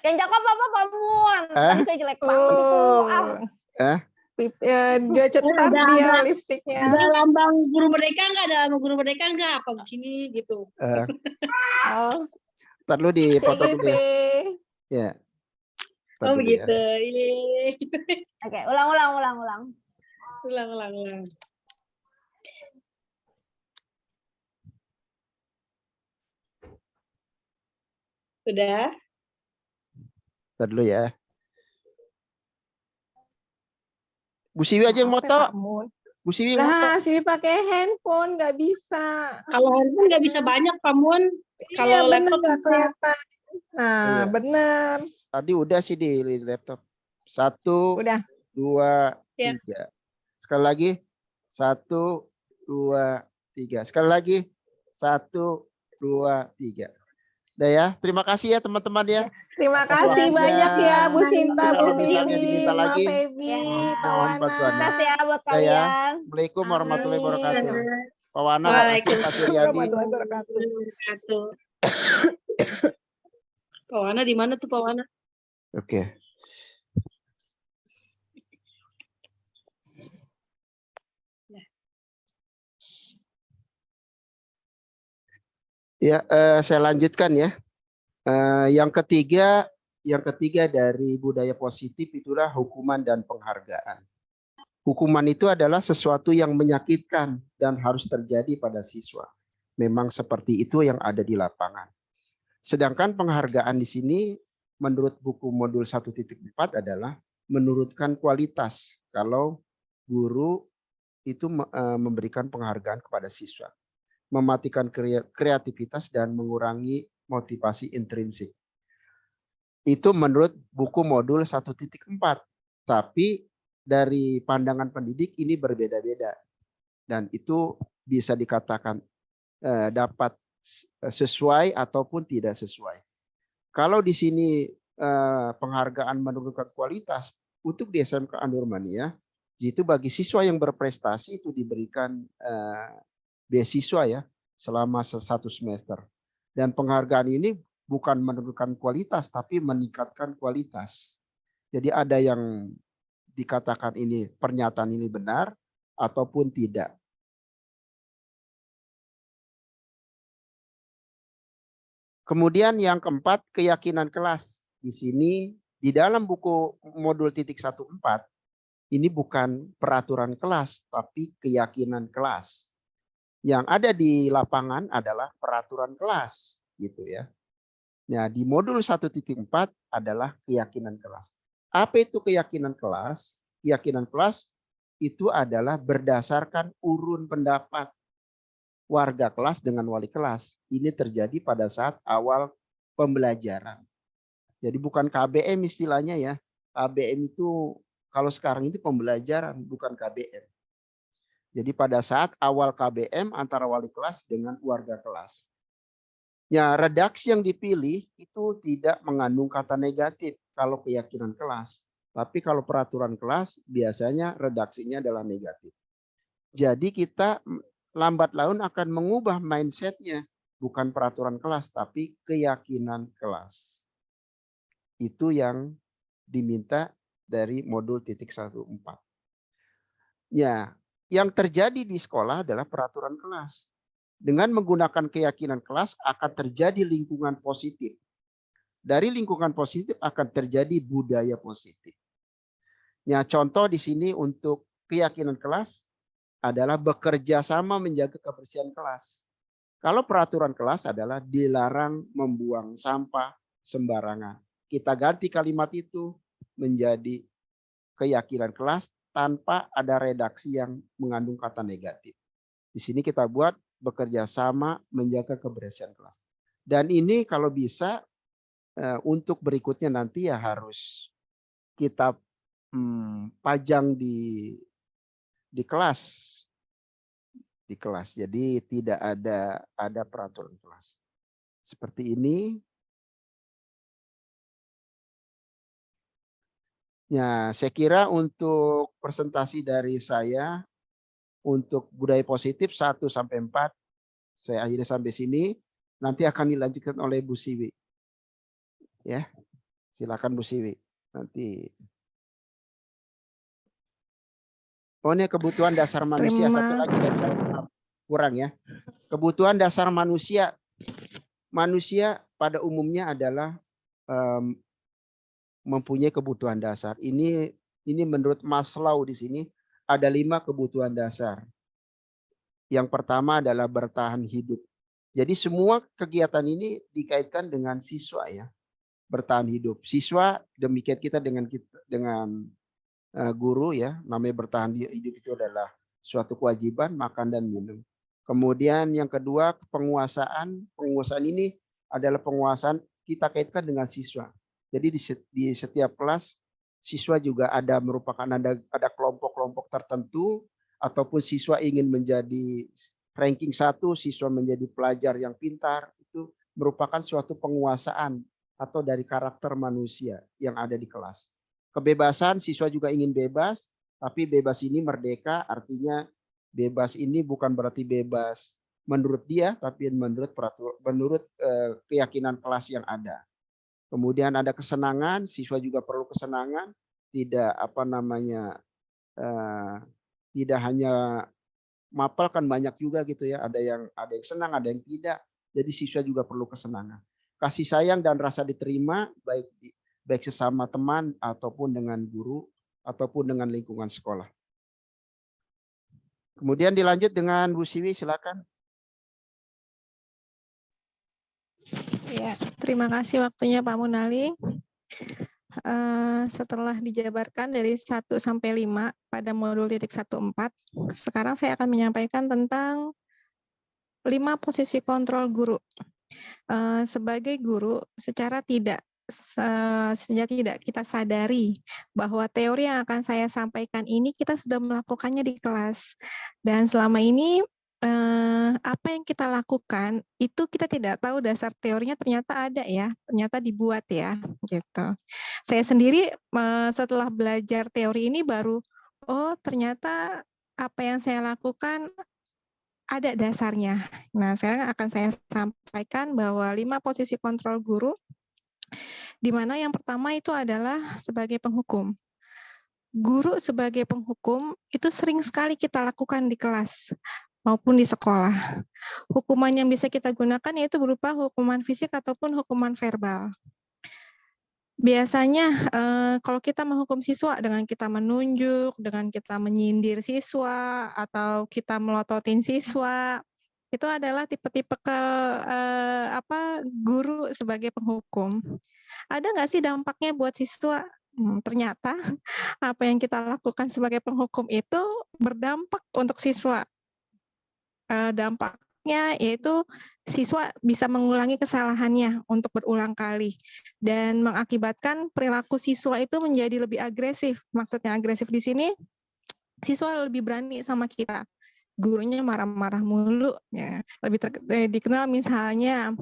Yang cakep apa Pak Mun? Tadi saya jelek banget itu. Dia cetar dia lipstiknya. Ada lambang guru merdeka nggak? Ada lambang guru merdeka nggak? Apa begini gitu? Ntar dulu dipoto dulu ya. Ya. Oh begitu. Oke, ulang. Ulang. Sudah? Ntar dulu ya. Bu Siwi aja yang moto. Bu Siwi moto. Nah, Siwi pakai handphone nggak bisa. Kalau handphone nggak bisa banyak, Pak Mun. Kalau laptop nggak kelihatan. Nah, iya. Benar. Tadi udah sih di laptop. 1, 2, 3. Sekali lagi. 1, 2, 3. Sekali lagi. 1, 2, 3. Udah ya. Terima kasih ya teman-teman ya. Terima kasih banyak ya Bu Sinta, Bu misalnya diminta Vivi, lagi. Pak Febi, Pak Mohon Wana. bantuannya. Terima kasih ya buat Ya. kalian. Assalamualaikum warahmatullahi wabarakatuh. Pak Wana, Waalaikumsalam Pak wabarakatuh. Pak Wana di mana tuh Pak Wana? Oke. Ya, saya lanjutkan ya. Yang ketiga dari budaya positif itulah hukuman dan penghargaan. Hukuman itu adalah sesuatu yang menyakitkan dan harus terjadi pada siswa. Memang seperti itu yang ada di lapangan. Sedangkan penghargaan di sini menurut buku modul 1.4 adalah menurunkan kualitas kalau guru itu memberikan penghargaan kepada siswa. mematikan kreativitas dan mengurangi motivasi intrinsik. Itu menurut buku modul 1.4. Tapi dari pandangan pendidik ini berbeda-beda. Dan itu bisa dikatakan dapat sesuai ataupun tidak sesuai. Kalau di sini penghargaan menurunkan kualitas untuk di SMK Andurmania, itu bagi siswa yang berprestasi itu diberikan beasiswa ya selama 1 semester. Dan penghargaan ini bukan menurunkan kualitas tapi meningkatkan kualitas. Jadi ada yang dikatakan ini pernyataan ini benar ataupun tidak. Kemudian yang keempat, keyakinan kelas. Di sini di dalam buku modul 1.14 ini bukan peraturan kelas tapi keyakinan kelas. Yang ada di lapangan adalah peraturan kelas gitu ya. Nah, di modul 1.4 adalah keyakinan kelas. Apa itu keyakinan kelas? Keyakinan kelas itu adalah berdasarkan urun pendapat warga kelas dengan wali kelas. Ini terjadi pada saat awal pembelajaran. Jadi bukan KBM istilahnya ya. KBM itu kalau sekarang itu pembelajaran bukan KBM. Jadi pada saat awal KBM antara wali kelas dengan warga kelas. Ya, redaksi yang dipilih itu tidak mengandung kata negatif kalau keyakinan kelas. Tapi kalau peraturan kelas biasanya redaksinya adalah negatif. Jadi kita lambat laun akan mengubah mindsetnya. Bukan peraturan kelas tapi keyakinan kelas. Itu yang diminta dari modul 1.14. Ya, yang terjadi di sekolah adalah peraturan kelas. Dengan menggunakan keyakinan kelas akan terjadi lingkungan positif. Dari lingkungan positif akan terjadi budaya positif. Ya, contoh di sini untuk keyakinan kelas adalah bekerja sama menjaga kebersihan kelas. Kalau peraturan kelas adalah dilarang membuang sampah sembarangan. Kita ganti kalimat itu menjadi keyakinan kelas tanpa ada redaksi yang mengandung kata negatif. Di sini kita buat bekerja sama menjaga kebersihan kelas. Dan ini kalau bisa untuk berikutnya nanti ya harus kita pajang di kelas. Di kelas. Jadi tidak ada peraturan kelas. Seperti ini. Ya, saya kira untuk presentasi dari saya untuk budaya positif 1 sampai 4 saya akhiri sampai sini. Nanti akan dilanjutkan oleh Bu Siwi. Ya. Silakan Bu Siwi. Nanti. Oh, ini kebutuhan dasar manusia. Satu lagi dari saya kurang ya. Kebutuhan dasar manusia. Manusia pada umumnya adalah mempunyai kebutuhan dasar. Ini menurut Maslow di sini ada 5 kebutuhan dasar. Yang pertama adalah bertahan hidup. Jadi semua kegiatan ini dikaitkan dengan siswa ya. Bertahan hidup. Siswa demikian kita dengan guru ya. Namanya bertahan hidup itu adalah suatu kewajiban makan dan minum. Kemudian yang kedua penguasaan. Penguasaan ini adalah penguasaan kita kaitkan dengan siswa. Jadi di setiap kelas siswa juga merupakan ada kelompok-kelompok tertentu ataupun siswa ingin menjadi ranking 1, siswa menjadi pelajar yang pintar, itu merupakan suatu penguasaan atau dari karakter manusia yang ada di kelas. Kebebasan, siswa juga ingin bebas, tapi bebas ini merdeka, artinya bebas ini bukan berarti bebas menurut dia, tapi menurut keyakinan kelas yang ada. Kemudian ada kesenangan, siswa juga perlu kesenangan, tidak tidak hanya mapel kan banyak juga gitu ya, ada yang senang, ada yang tidak. Jadi siswa juga perlu kesenangan. Kasih sayang dan rasa diterima baik sesama teman ataupun dengan guru ataupun dengan lingkungan sekolah. Kemudian dilanjut dengan Bu Siwi, silakan. Ya, terima kasih waktunya Pak Munali. Setelah dijabarkan dari 1 sampai 5 pada modul 1.14, sekarang saya akan menyampaikan tentang 5 posisi kontrol guru. Sebagai guru, secara tidak kita sadari bahwa teori yang akan saya sampaikan ini kita sudah melakukannya di kelas. Dan selama ini apa yang kita lakukan itu kita tidak tahu dasar teorinya ternyata ada ya, ternyata dibuat ya, gitu. Saya sendiri setelah belajar teori ini baru, oh ternyata apa yang saya lakukan ada dasarnya. Nah, sekarang akan saya sampaikan bahwa 5 posisi kontrol guru, di mana yang pertama itu adalah sebagai penghukum. Guru sebagai penghukum itu sering sekali kita lakukan di kelas maupun di sekolah. Hukuman yang bisa kita gunakan yaitu berupa hukuman fisik ataupun hukuman verbal. Biasanya kalau kita menghukum siswa dengan kita menunjuk, dengan kita menyindir siswa, atau kita melototin siswa, itu adalah tipe-tipe guru sebagai penghukum. Ada nggak sih dampaknya buat siswa? Ternyata apa yang kita lakukan sebagai penghukum itu berdampak untuk siswa. Dampaknya yaitu siswa bisa mengulangi kesalahannya untuk berulang kali dan mengakibatkan perilaku siswa itu menjadi lebih agresif. Maksudnya agresif di sini, siswa lebih berani sama kita. Gurunya marah-marah mulu, ya. Lebih dikenal misalnya,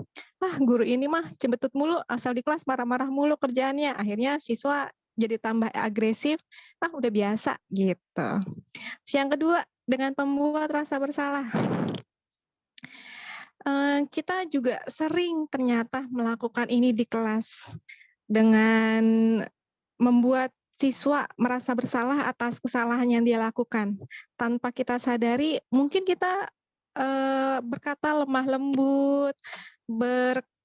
guru ini mah cembetut mulu, asal di kelas marah-marah mulu kerjaannya. Akhirnya siswa jadi tambah agresif, udah biasa gitu. Yang kedua, dengan membuat rasa bersalah. Kita juga sering ternyata melakukan ini di kelas dengan membuat siswa merasa bersalah atas kesalahan yang dia lakukan. Tanpa kita sadari, mungkin kita berkata lemah lembut,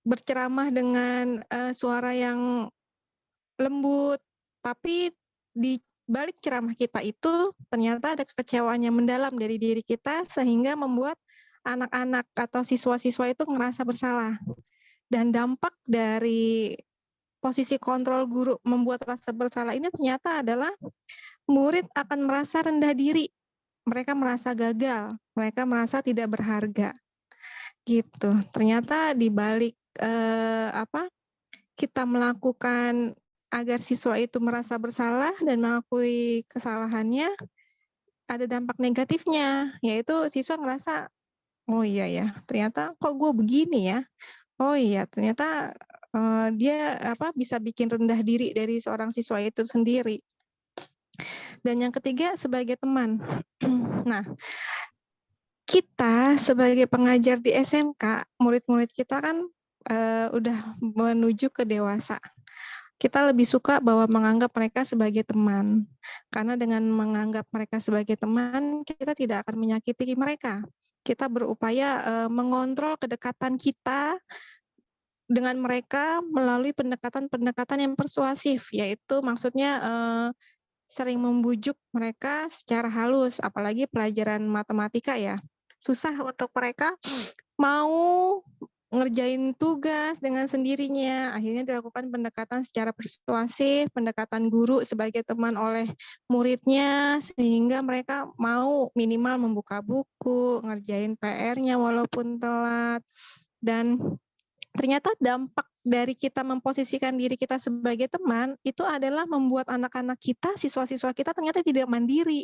berceramah dengan suara yang lembut, tapi di balik ceramah kita itu ternyata ada kekecewaan yang mendalam dari diri kita sehingga membuat anak-anak atau siswa-siswa itu merasa bersalah. Dan dampak dari posisi kontrol guru membuat rasa bersalah ini ternyata adalah murid akan merasa rendah diri. Mereka merasa gagal, mereka merasa tidak berharga. Gitu. Ternyata di balik kita melakukan agar siswa itu merasa bersalah dan mengakui kesalahannya, ada dampak negatifnya, yaitu siswa merasa, oh iya ya, ternyata kok gue begini ya. Oh iya, ternyata dia bisa bikin rendah diri dari seorang siswa itu sendiri. Dan yang ketiga sebagai teman. Nah, kita sebagai pengajar di SMK, murid-murid kita kan udah menuju ke dewasa. Kita lebih suka bahwa menganggap mereka sebagai teman. Karena dengan menganggap mereka sebagai teman, kita tidak akan menyakiti mereka. Kita berupaya mengontrol kedekatan kita dengan mereka melalui pendekatan-pendekatan yang persuasif, yaitu maksudnya sering membujuk mereka secara halus, apalagi pelajaran matematika ya. Susah untuk mereka mau ngerjain tugas dengan sendirinya. Akhirnya dilakukan pendekatan secara persuasif, pendekatan guru sebagai teman oleh muridnya, sehingga mereka mau minimal membuka buku, ngerjain PR-nya walaupun telat. Dan ternyata dampak dari kita memposisikan diri kita sebagai teman, itu adalah membuat anak-anak kita, siswa-siswa kita ternyata tidak mandiri.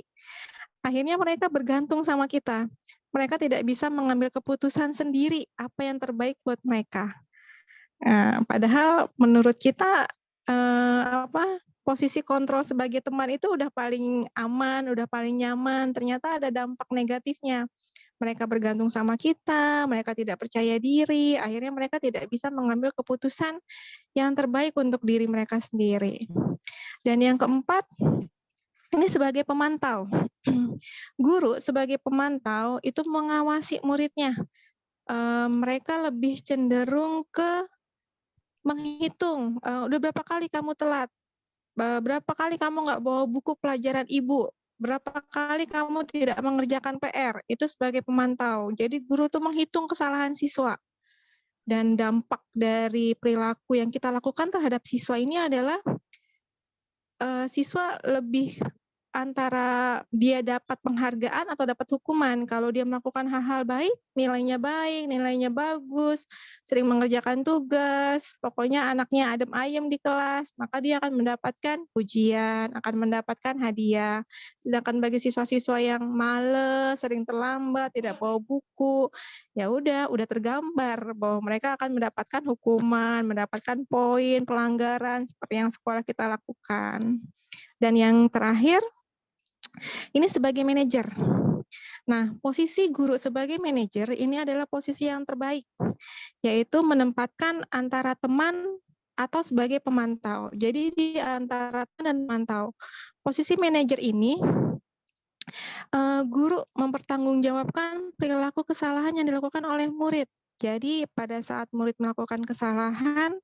Akhirnya mereka bergantung sama kita. Mereka tidak bisa mengambil keputusan sendiri apa yang terbaik buat mereka. Padahal menurut kita posisi kontrol sebagai teman itu udah paling aman, udah paling nyaman. Ternyata ada dampak negatifnya. Mereka bergantung sama kita, mereka tidak percaya diri, akhirnya mereka tidak bisa mengambil keputusan yang terbaik untuk diri mereka sendiri. Dan yang keempat, ini sebagai pemantau. Guru sebagai pemantau itu mengawasi muridnya. Mereka lebih cenderung ke menghitung, udah berapa kali kamu telat, berapa kali kamu nggak bawa buku pelajaran ibu, berapa kali kamu tidak mengerjakan PR, itu sebagai pemantau. Jadi guru tuh menghitung kesalahan siswa. Dan dampak dari perilaku yang kita lakukan terhadap siswa ini adalah siswa lebih antara dia dapat penghargaan atau dapat hukuman. Kalau dia melakukan hal-hal baik, nilainya bagus, sering mengerjakan tugas, pokoknya anaknya adem ayem di kelas, maka dia akan mendapatkan pujian, akan mendapatkan hadiah. Sedangkan bagi siswa-siswa yang males, sering terlambat, tidak bawa buku, ya udah tergambar bahwa mereka akan mendapatkan hukuman, mendapatkan poin, pelanggaran seperti yang sekolah kita lakukan. Dan yang terakhir, ini sebagai manajer. Nah, posisi guru sebagai manajer ini adalah posisi yang terbaik, yaitu menempatkan antara teman atau sebagai pemantau. Jadi di antara teman dan pemantau. Posisi manajer ini, guru mempertanggungjawabkan perilaku kesalahan yang dilakukan oleh murid. Jadi pada saat murid melakukan kesalahan,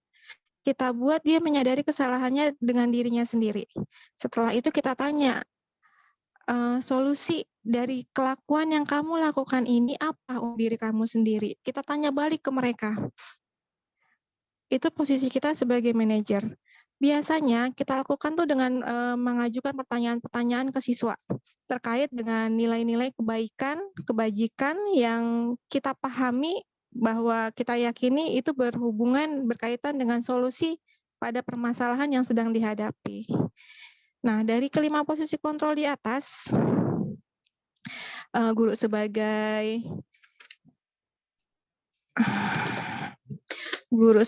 kita buat dia menyadari kesalahannya dengan dirinya sendiri. Setelah itu kita tanya, solusi dari kelakuan yang kamu lakukan ini apa untuk diri kamu sendiri? Kita tanya balik ke mereka. Itu posisi kita sebagai manajer. Biasanya kita lakukan tuh dengan mengajukan pertanyaan-pertanyaan ke siswa terkait dengan nilai-nilai kebaikan, kebajikan yang kita pahami bahwa kita yakini itu berkaitan dengan solusi pada permasalahan yang sedang dihadapi. Nah, dari kelima posisi kontrol di atas, guru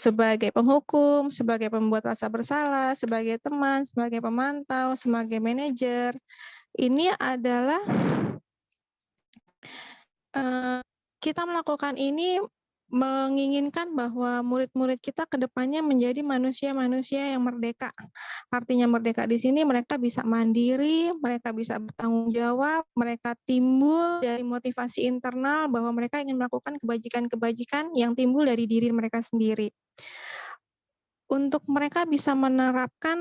sebagai penghukum, sebagai pembuat rasa bersalah, sebagai teman, sebagai pemantau, sebagai manajer, ini adalah kita melakukan ini menginginkan bahwa murid-murid kita ke depannya menjadi manusia-manusia yang merdeka. Artinya merdeka di sini mereka bisa mandiri, mereka bisa bertanggung jawab, mereka timbul dari motivasi internal bahwa mereka ingin melakukan kebajikan-kebajikan yang timbul dari diri mereka sendiri. Untuk mereka bisa menerapkan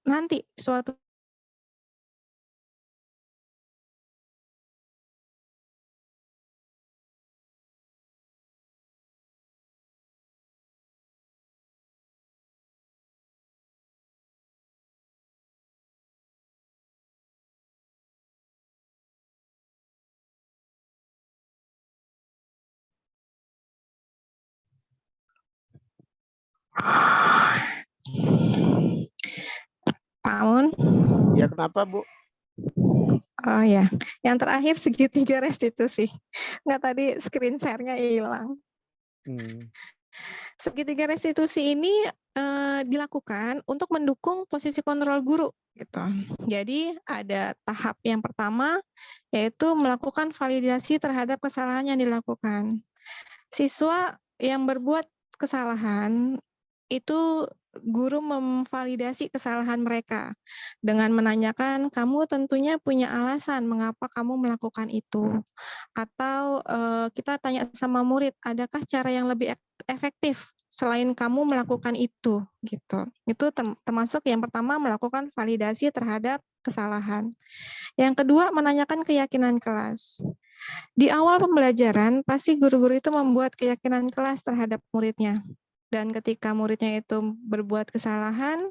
nanti suatu Pak Amun. Ya, kenapa, Bu? Oh ya, yang terakhir segitiga restitusi. Nggak, tadi screen share-nya hilang. Segitiga restitusi ini dilakukan untuk mendukung posisi kontrol guru. Gitu. Jadi ada tahap yang pertama, yaitu melakukan validasi terhadap kesalahan yang dilakukan. Siswa yang berbuat kesalahan itu guru memvalidasi kesalahan mereka dengan menanyakan, kamu tentunya punya alasan mengapa kamu melakukan itu. Atau kita tanya sama murid, adakah cara yang lebih efektif selain kamu melakukan itu, gitu. Itu termasuk yang pertama melakukan validasi terhadap kesalahan. Yang kedua, menanyakan keyakinan kelas. Di awal pembelajaran, pasti guru-guru itu membuat keyakinan kelas terhadap muridnya. Dan ketika muridnya itu berbuat kesalahan,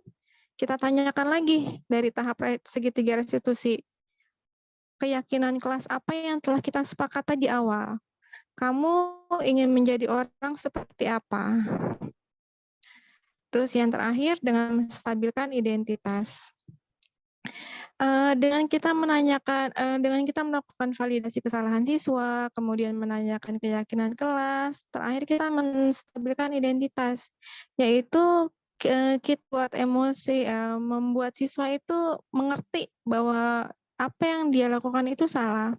kita tanyakan lagi dari tahap segitiga restitusi. Keyakinan kelas apa yang telah kita sepakati di awal? Kamu ingin menjadi orang seperti apa? Terus yang terakhir, dengan menstabilkan identitas. Dengan kita melakukan validasi kesalahan siswa, kemudian menanyakan keyakinan kelas, terakhir kita menstabilkan identitas, yaitu kita buat emosi, membuat siswa itu mengerti bahwa apa yang dia lakukan itu salah.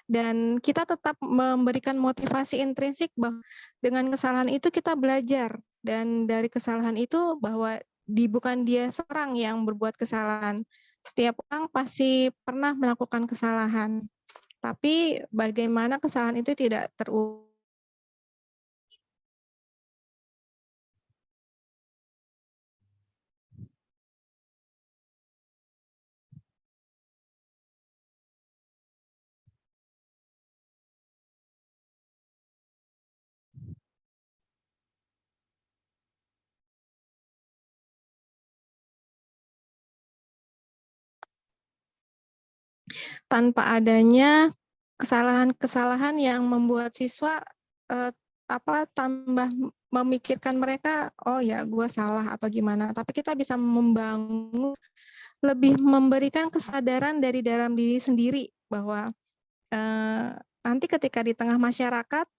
Dan kita tetap memberikan motivasi intrinsik bahwa dengan kesalahan itu kita belajar. Dan dari kesalahan itu bahwa bukan dia seorang yang berbuat kesalahan. Setiap orang pasti pernah melakukan kesalahan. Tapi bagaimana kesalahan itu tidak terulang. tanpa adanya kesalahan-kesalahan yang membuat siswa tambah memikirkan mereka, oh ya gue salah atau gimana. Tapi kita bisa membangun, lebih memberikan kesadaran dari dalam diri sendiri bahwa nanti ketika di tengah masyarakat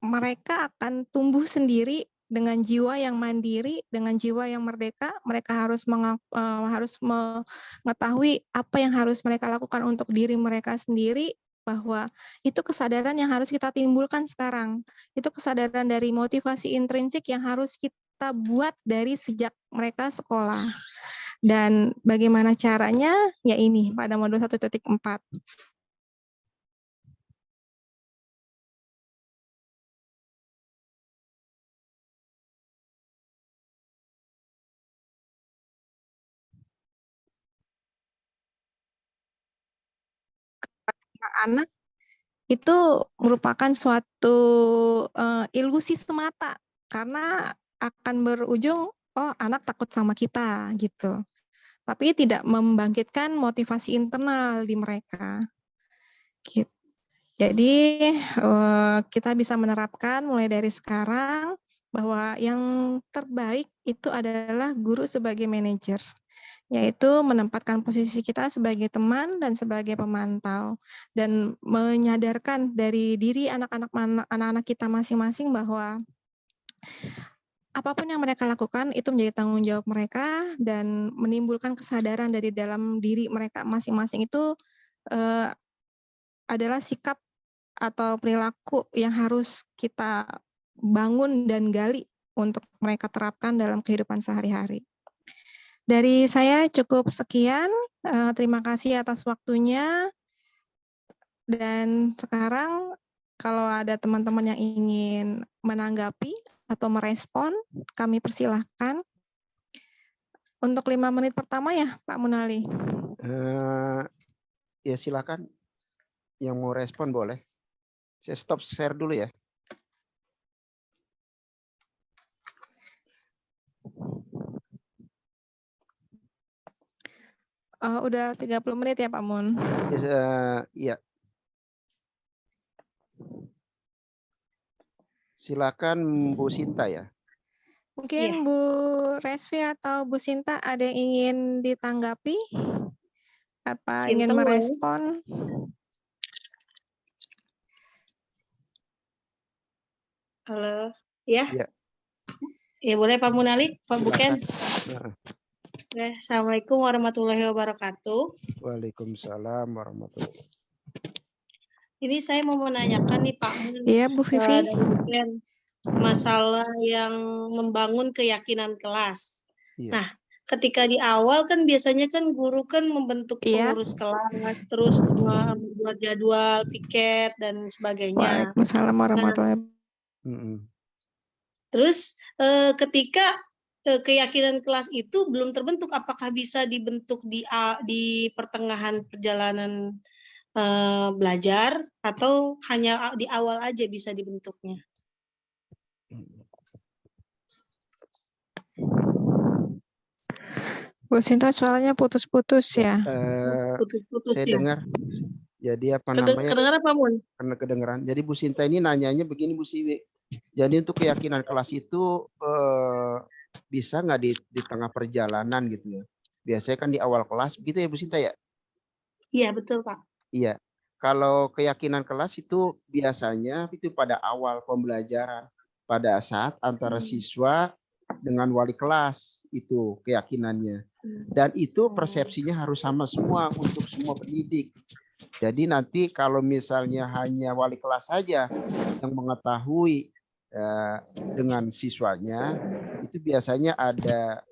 mereka akan tumbuh sendiri dengan jiwa yang mandiri, dengan jiwa yang merdeka. Mereka harus mengetahui apa yang harus mereka lakukan untuk diri mereka sendiri, bahwa itu kesadaran yang harus kita timbulkan sekarang. Itu kesadaran dari motivasi intrinsik yang harus kita buat dari sejak mereka sekolah. Dan bagaimana caranya? Ya ini pada modul 1.4. Anak itu merupakan suatu ilusi semata, karena akan berujung, oh anak takut sama kita gitu. Tapi tidak membangkitkan motivasi internal di mereka. Gitu. Jadi kita bisa menerapkan mulai dari sekarang bahwa yang terbaik itu adalah guru sebagai manajer, yaitu menempatkan posisi kita sebagai teman dan sebagai pemantau, dan menyadarkan dari diri anak-anak kita masing-masing bahwa apapun yang mereka lakukan itu menjadi tanggung jawab mereka, dan menimbulkan kesadaran dari dalam diri mereka masing-masing itu adalah sikap atau perilaku yang harus kita bangun dan gali untuk mereka terapkan dalam kehidupan sehari-hari. Dari saya cukup sekian. Terima kasih atas waktunya. Dan sekarang kalau ada teman-teman yang ingin menanggapi atau merespon, kami persilahkan. Untuk 5 menit pertama ya, Pak Munali. Ya silakan. Yang mau respon boleh. Saya stop share dulu ya. Udah 30 menit ya Pak Mun. Iya. Silakan Bu Sinta ya. Mungkin Bu Resvi atau Bu Sinta ada yang ingin ditanggapi? Apa ingin merespon? Halo, ya? Ya boleh Pak Munali, Pak Buken. Assalamualaikum warahmatullahi wabarakatuh. Waalaikumsalam warahmatullahi wabarakatuh. Ini saya mau menanyakan nih Pak Mun. Iya Bu Vivi. Dari Buken, masalah yang membangun keyakinan kelas. Iya. Nah, ketika di awal kan biasanya kan guru kan membentuk pengurus kelas, terus membuat jadwal, piket dan sebagainya. Waalaikumsalam warahmatullahi wabarakatuh. Terus ketika keyakinan kelas itu belum terbentuk, apakah bisa dibentuk di pertengahan perjalanan belajar atau hanya di awal aja bisa dibentuknya? Bu Sinta suaranya putus-putus ya. Putus-putus saya ya. dengar. Jadi apa namanya? Kedengeran Pak Mun? Karena kedengeran. Jadi Bu Sinta ini nanyanya begini Bu Siwi. Jadi untuk keyakinan kelas itu bisa nggak di tengah perjalanan gitu ya? Biasanya kan di awal kelas begitu ya Bu Sinta ya? Iya betul Pak. Iya. Kalau keyakinan kelas itu biasanya itu pada awal pembelajaran, pada saat antara siswa dengan wali kelas itu keyakinannya. Dan itu persepsinya harus sama semua untuk semua pendidik. Jadi nanti kalau misalnya hanya wali kelas saja yang mengetahui dengan siswanya, itu biasanya ada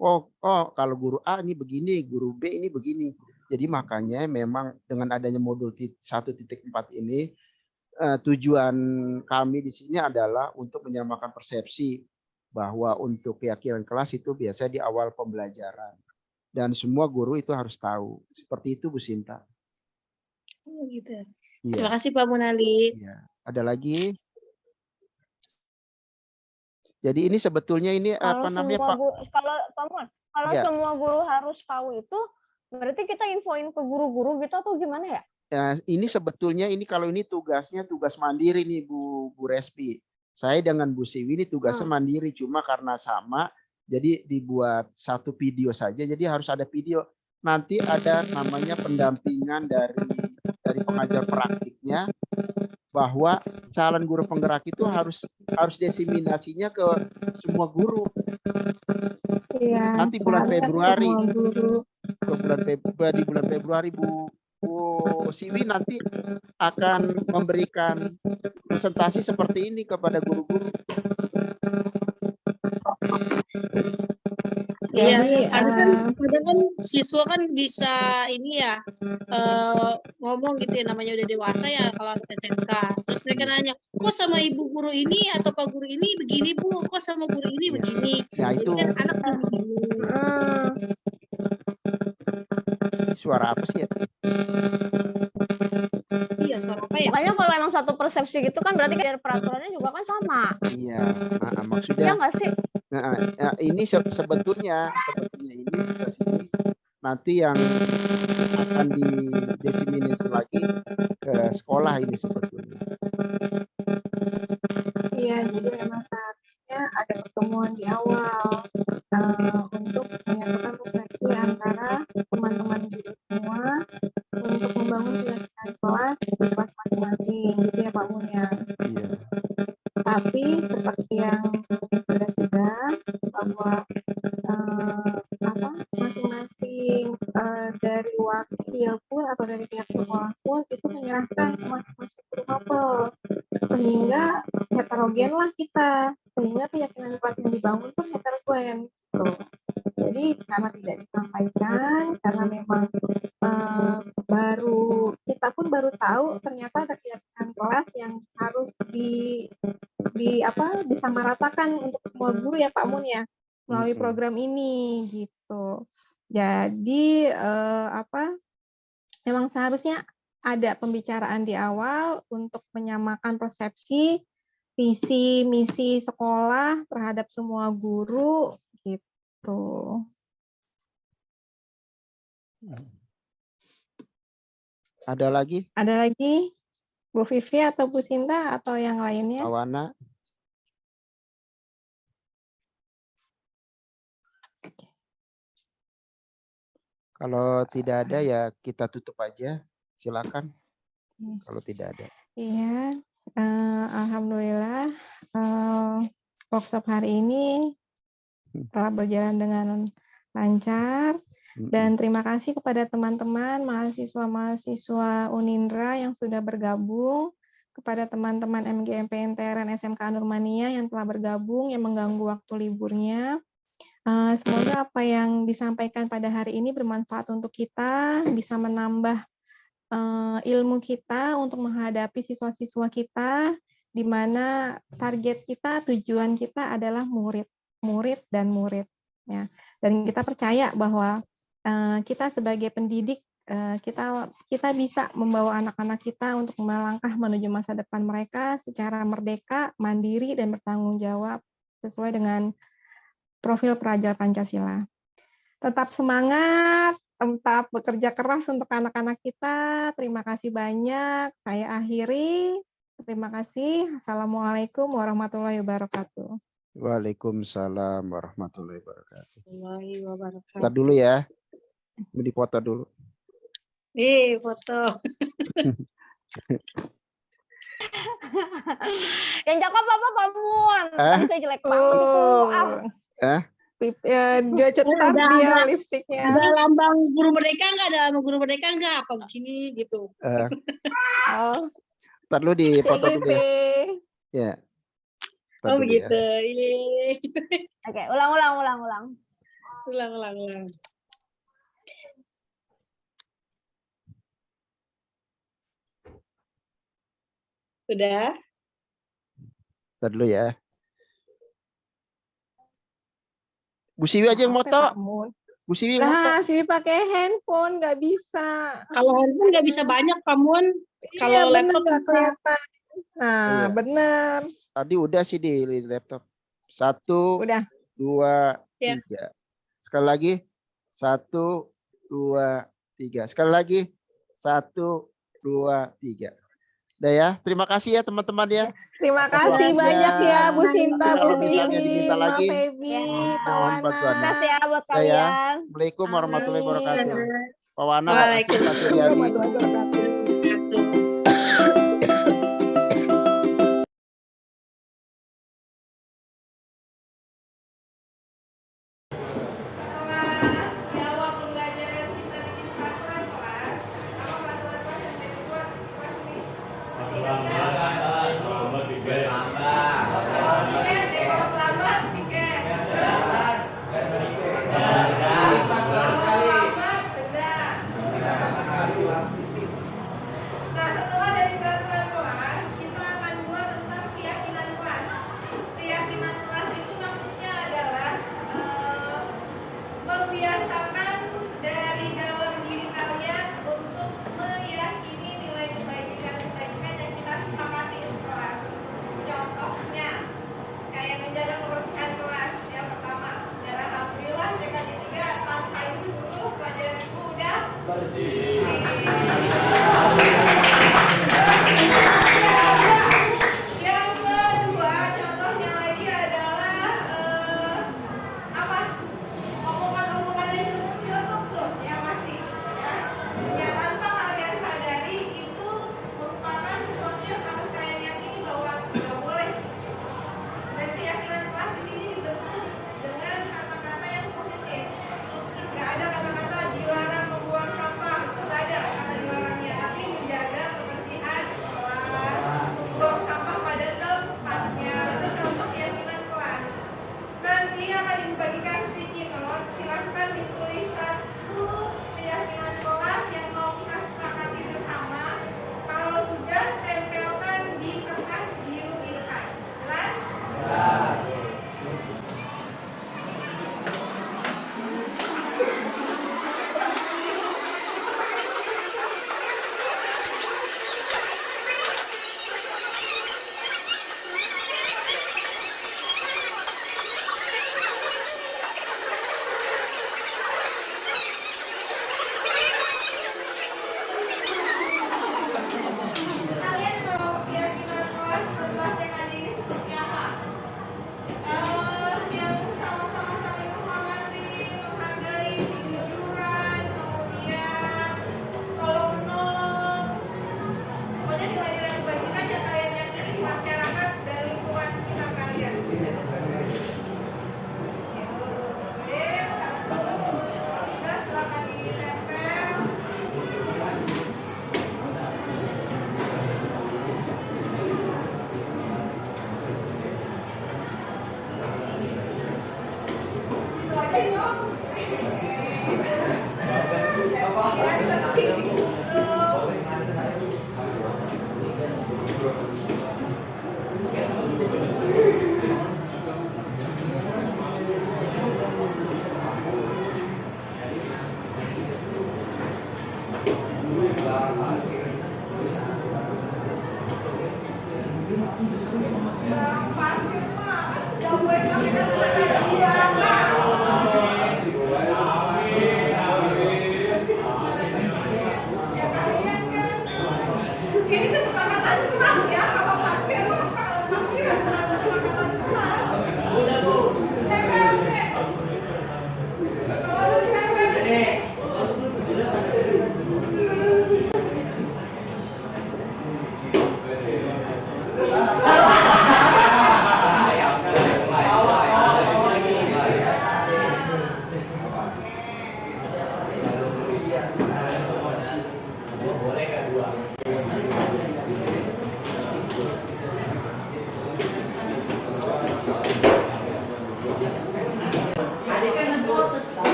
oh kalau guru A ini begini, guru B ini begini. Jadi makanya memang dengan adanya modul 1.4 ini tujuan kami di sini adalah untuk menyamakan persepsi bahwa untuk keyakinan kelas itu biasa di awal pembelajaran. Dan semua guru itu harus tahu. Seperti itu Bu Sinta. Oh gitu. Iya. Terima kasih Pak Munali. Iya. Ada lagi? Jadi ini sebetulnya ini kalau apa namanya Pak? Kalau Pak Mun, kalau semua guru harus tahu itu Berarti kita infoin ke guru-guru gitu atau gimana ya? Ya, ini sebetulnya kalau ini tugasnya tugas mandiri nih Bu Respi. Saya dengan Bu Siwi ini tugasnya mandiri, cuma karena sama jadi dibuat satu video saja. Jadi harus ada video. Nanti ada namanya pendampingan dari pengajar praktiknya, bahwa calon guru penggerak itu harus diseminasinya ke semua guru. Iya, Nanti bulan seharusnya Februari, semua guru. di bulan Februari Bu Siwi nanti akan memberikan presentasi seperti ini kepada guru-guru. Iya, Jadi, kadang kan siswa kan bisa ini ya ngomong gitu ya, namanya udah dewasa ya kalau anak SMK. Terus mereka nanya, kok sama ibu guru ini atau pak guru ini begini Bu, kok sama guru ini begini. Ya Jadi itu kan anak jadi bingung. suara apa sih ya? Iya, suara apa ya? Makanya kalau emang satu persepsi gitu kan berarti dari peraturannya juga kan sama. Iya, maksudnya Iya nggak sih? ini sebetulnya ini tugas ini nanti yang akan didiseminasi lagi ke sekolah ini sebetulnya. iya, jadi memang seharusnya ada pertemuan di awal untuk menyatukan persepsi antara teman-teman guru semua untuk membangun kebiasaan kelas di kelas masing-masing, gitu ya Pak Mun ya. Iya. Tapi seperti yang sudah bahwa masing-masing dari wakil pun atau dari pihak sekolah pun itu menyerahkan ke masing-masing guru mapel, sehingga heterogen lah kita, sehingga keyakinan kelas yang dibangun pun heterogen. Jadi karena tidak disampaikan, karena memang kita pun baru tahu ternyata ada keyakinan kelas yang harus disamaratakan untuk semua guru ya Pak Mun ya, melalui program ini gitu. Jadi memang seharusnya ada pembicaraan di awal untuk menyamakan persepsi, visi misi sekolah terhadap semua guru gitu. Ada lagi? Ada lagi Bu Vivi atau Bu Sinta atau yang lainnya? Awana? Kalau tidak ada ya kita tutup aja. Silakan. Kalau tidak ada. Iya, alhamdulillah workshop hari ini telah berjalan dengan lancar. Dan terima kasih kepada teman-teman mahasiswa-mahasiswa Unindra yang sudah bergabung, kepada teman-teman MGMP NTRN SMK Nurmania yang telah bergabung, yang mengganggu waktu liburnya. Semoga apa yang disampaikan pada hari ini bermanfaat untuk kita, bisa menambah ilmu kita untuk menghadapi siswa-siswa kita, di mana target kita, tujuan kita adalah murid dan murid. Ya. Dan kita percaya bahwa kita sebagai pendidik, kita bisa membawa anak-anak kita untuk melangkah menuju masa depan mereka secara merdeka, mandiri, dan bertanggung jawab sesuai dengan profil pelajar Pancasila. Tetap semangat, tetap bekerja keras untuk anak-anak kita. Terima kasih banyak. Saya akhiri. Terima kasih. Assalamualaikum warahmatullahi wabarakatuh. Waalaikumsalam warahmatullahi wabarakatuh. Ntar dulu ya. Dipoto dulu. Foto. Yang cakep apa Pak Mun? Tadi saya jelek banget itu. Dia cetar dia lipstiknya. Ada lambang guru merdeka nggak? Ada lambang guru merdeka nggak? Apa begini gitu? Ntar dulu dipoto dulu ya. Ya. Oh begitu. Ya. Oke, ulang. Ulang. Udah. Ntar dulu ya. Bu Siwi aja yang moto. Bu Siwi moto. Siwi pakai handphone, nggak bisa. Kalau handphone nggak bisa banyak, Pak Mun. Kalau laptop nggak kelihatan. Nah, benar. Tadi udah sih di laptop. 1, udah. 2, 3. Sekali lagi. 1, 2, 3. Sekali lagi. 1, 2, 3. Udah ya. Terima kasih ya teman-teman ya. Terima Atas kasih waktunya. banyak ya Bu Sinta, Kalau Bu misalnya diminta Bibi, Pak lagi, Febi, Pak mohon Wana. bantuannya. Sukses ya buat Udah ya. kalian. Assalamualaikum warahmatullahi wabarakatuh. Amin. Pak Wana, Pak Asyik, Pak Suryadi.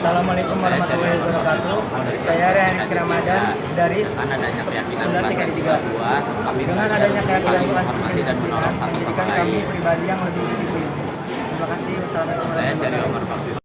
Assalamualaikum warahmatullahi wabarakatuh. Saya Rian Rizky Ramadan dari 11 TKI 3. Dengan adanya kehadiran kelas pendisiplinan menjadikan kami pribadi yang lebih disiplin. Terima kasih. Wassalamualaikum warahmatullahi wabarakatuh.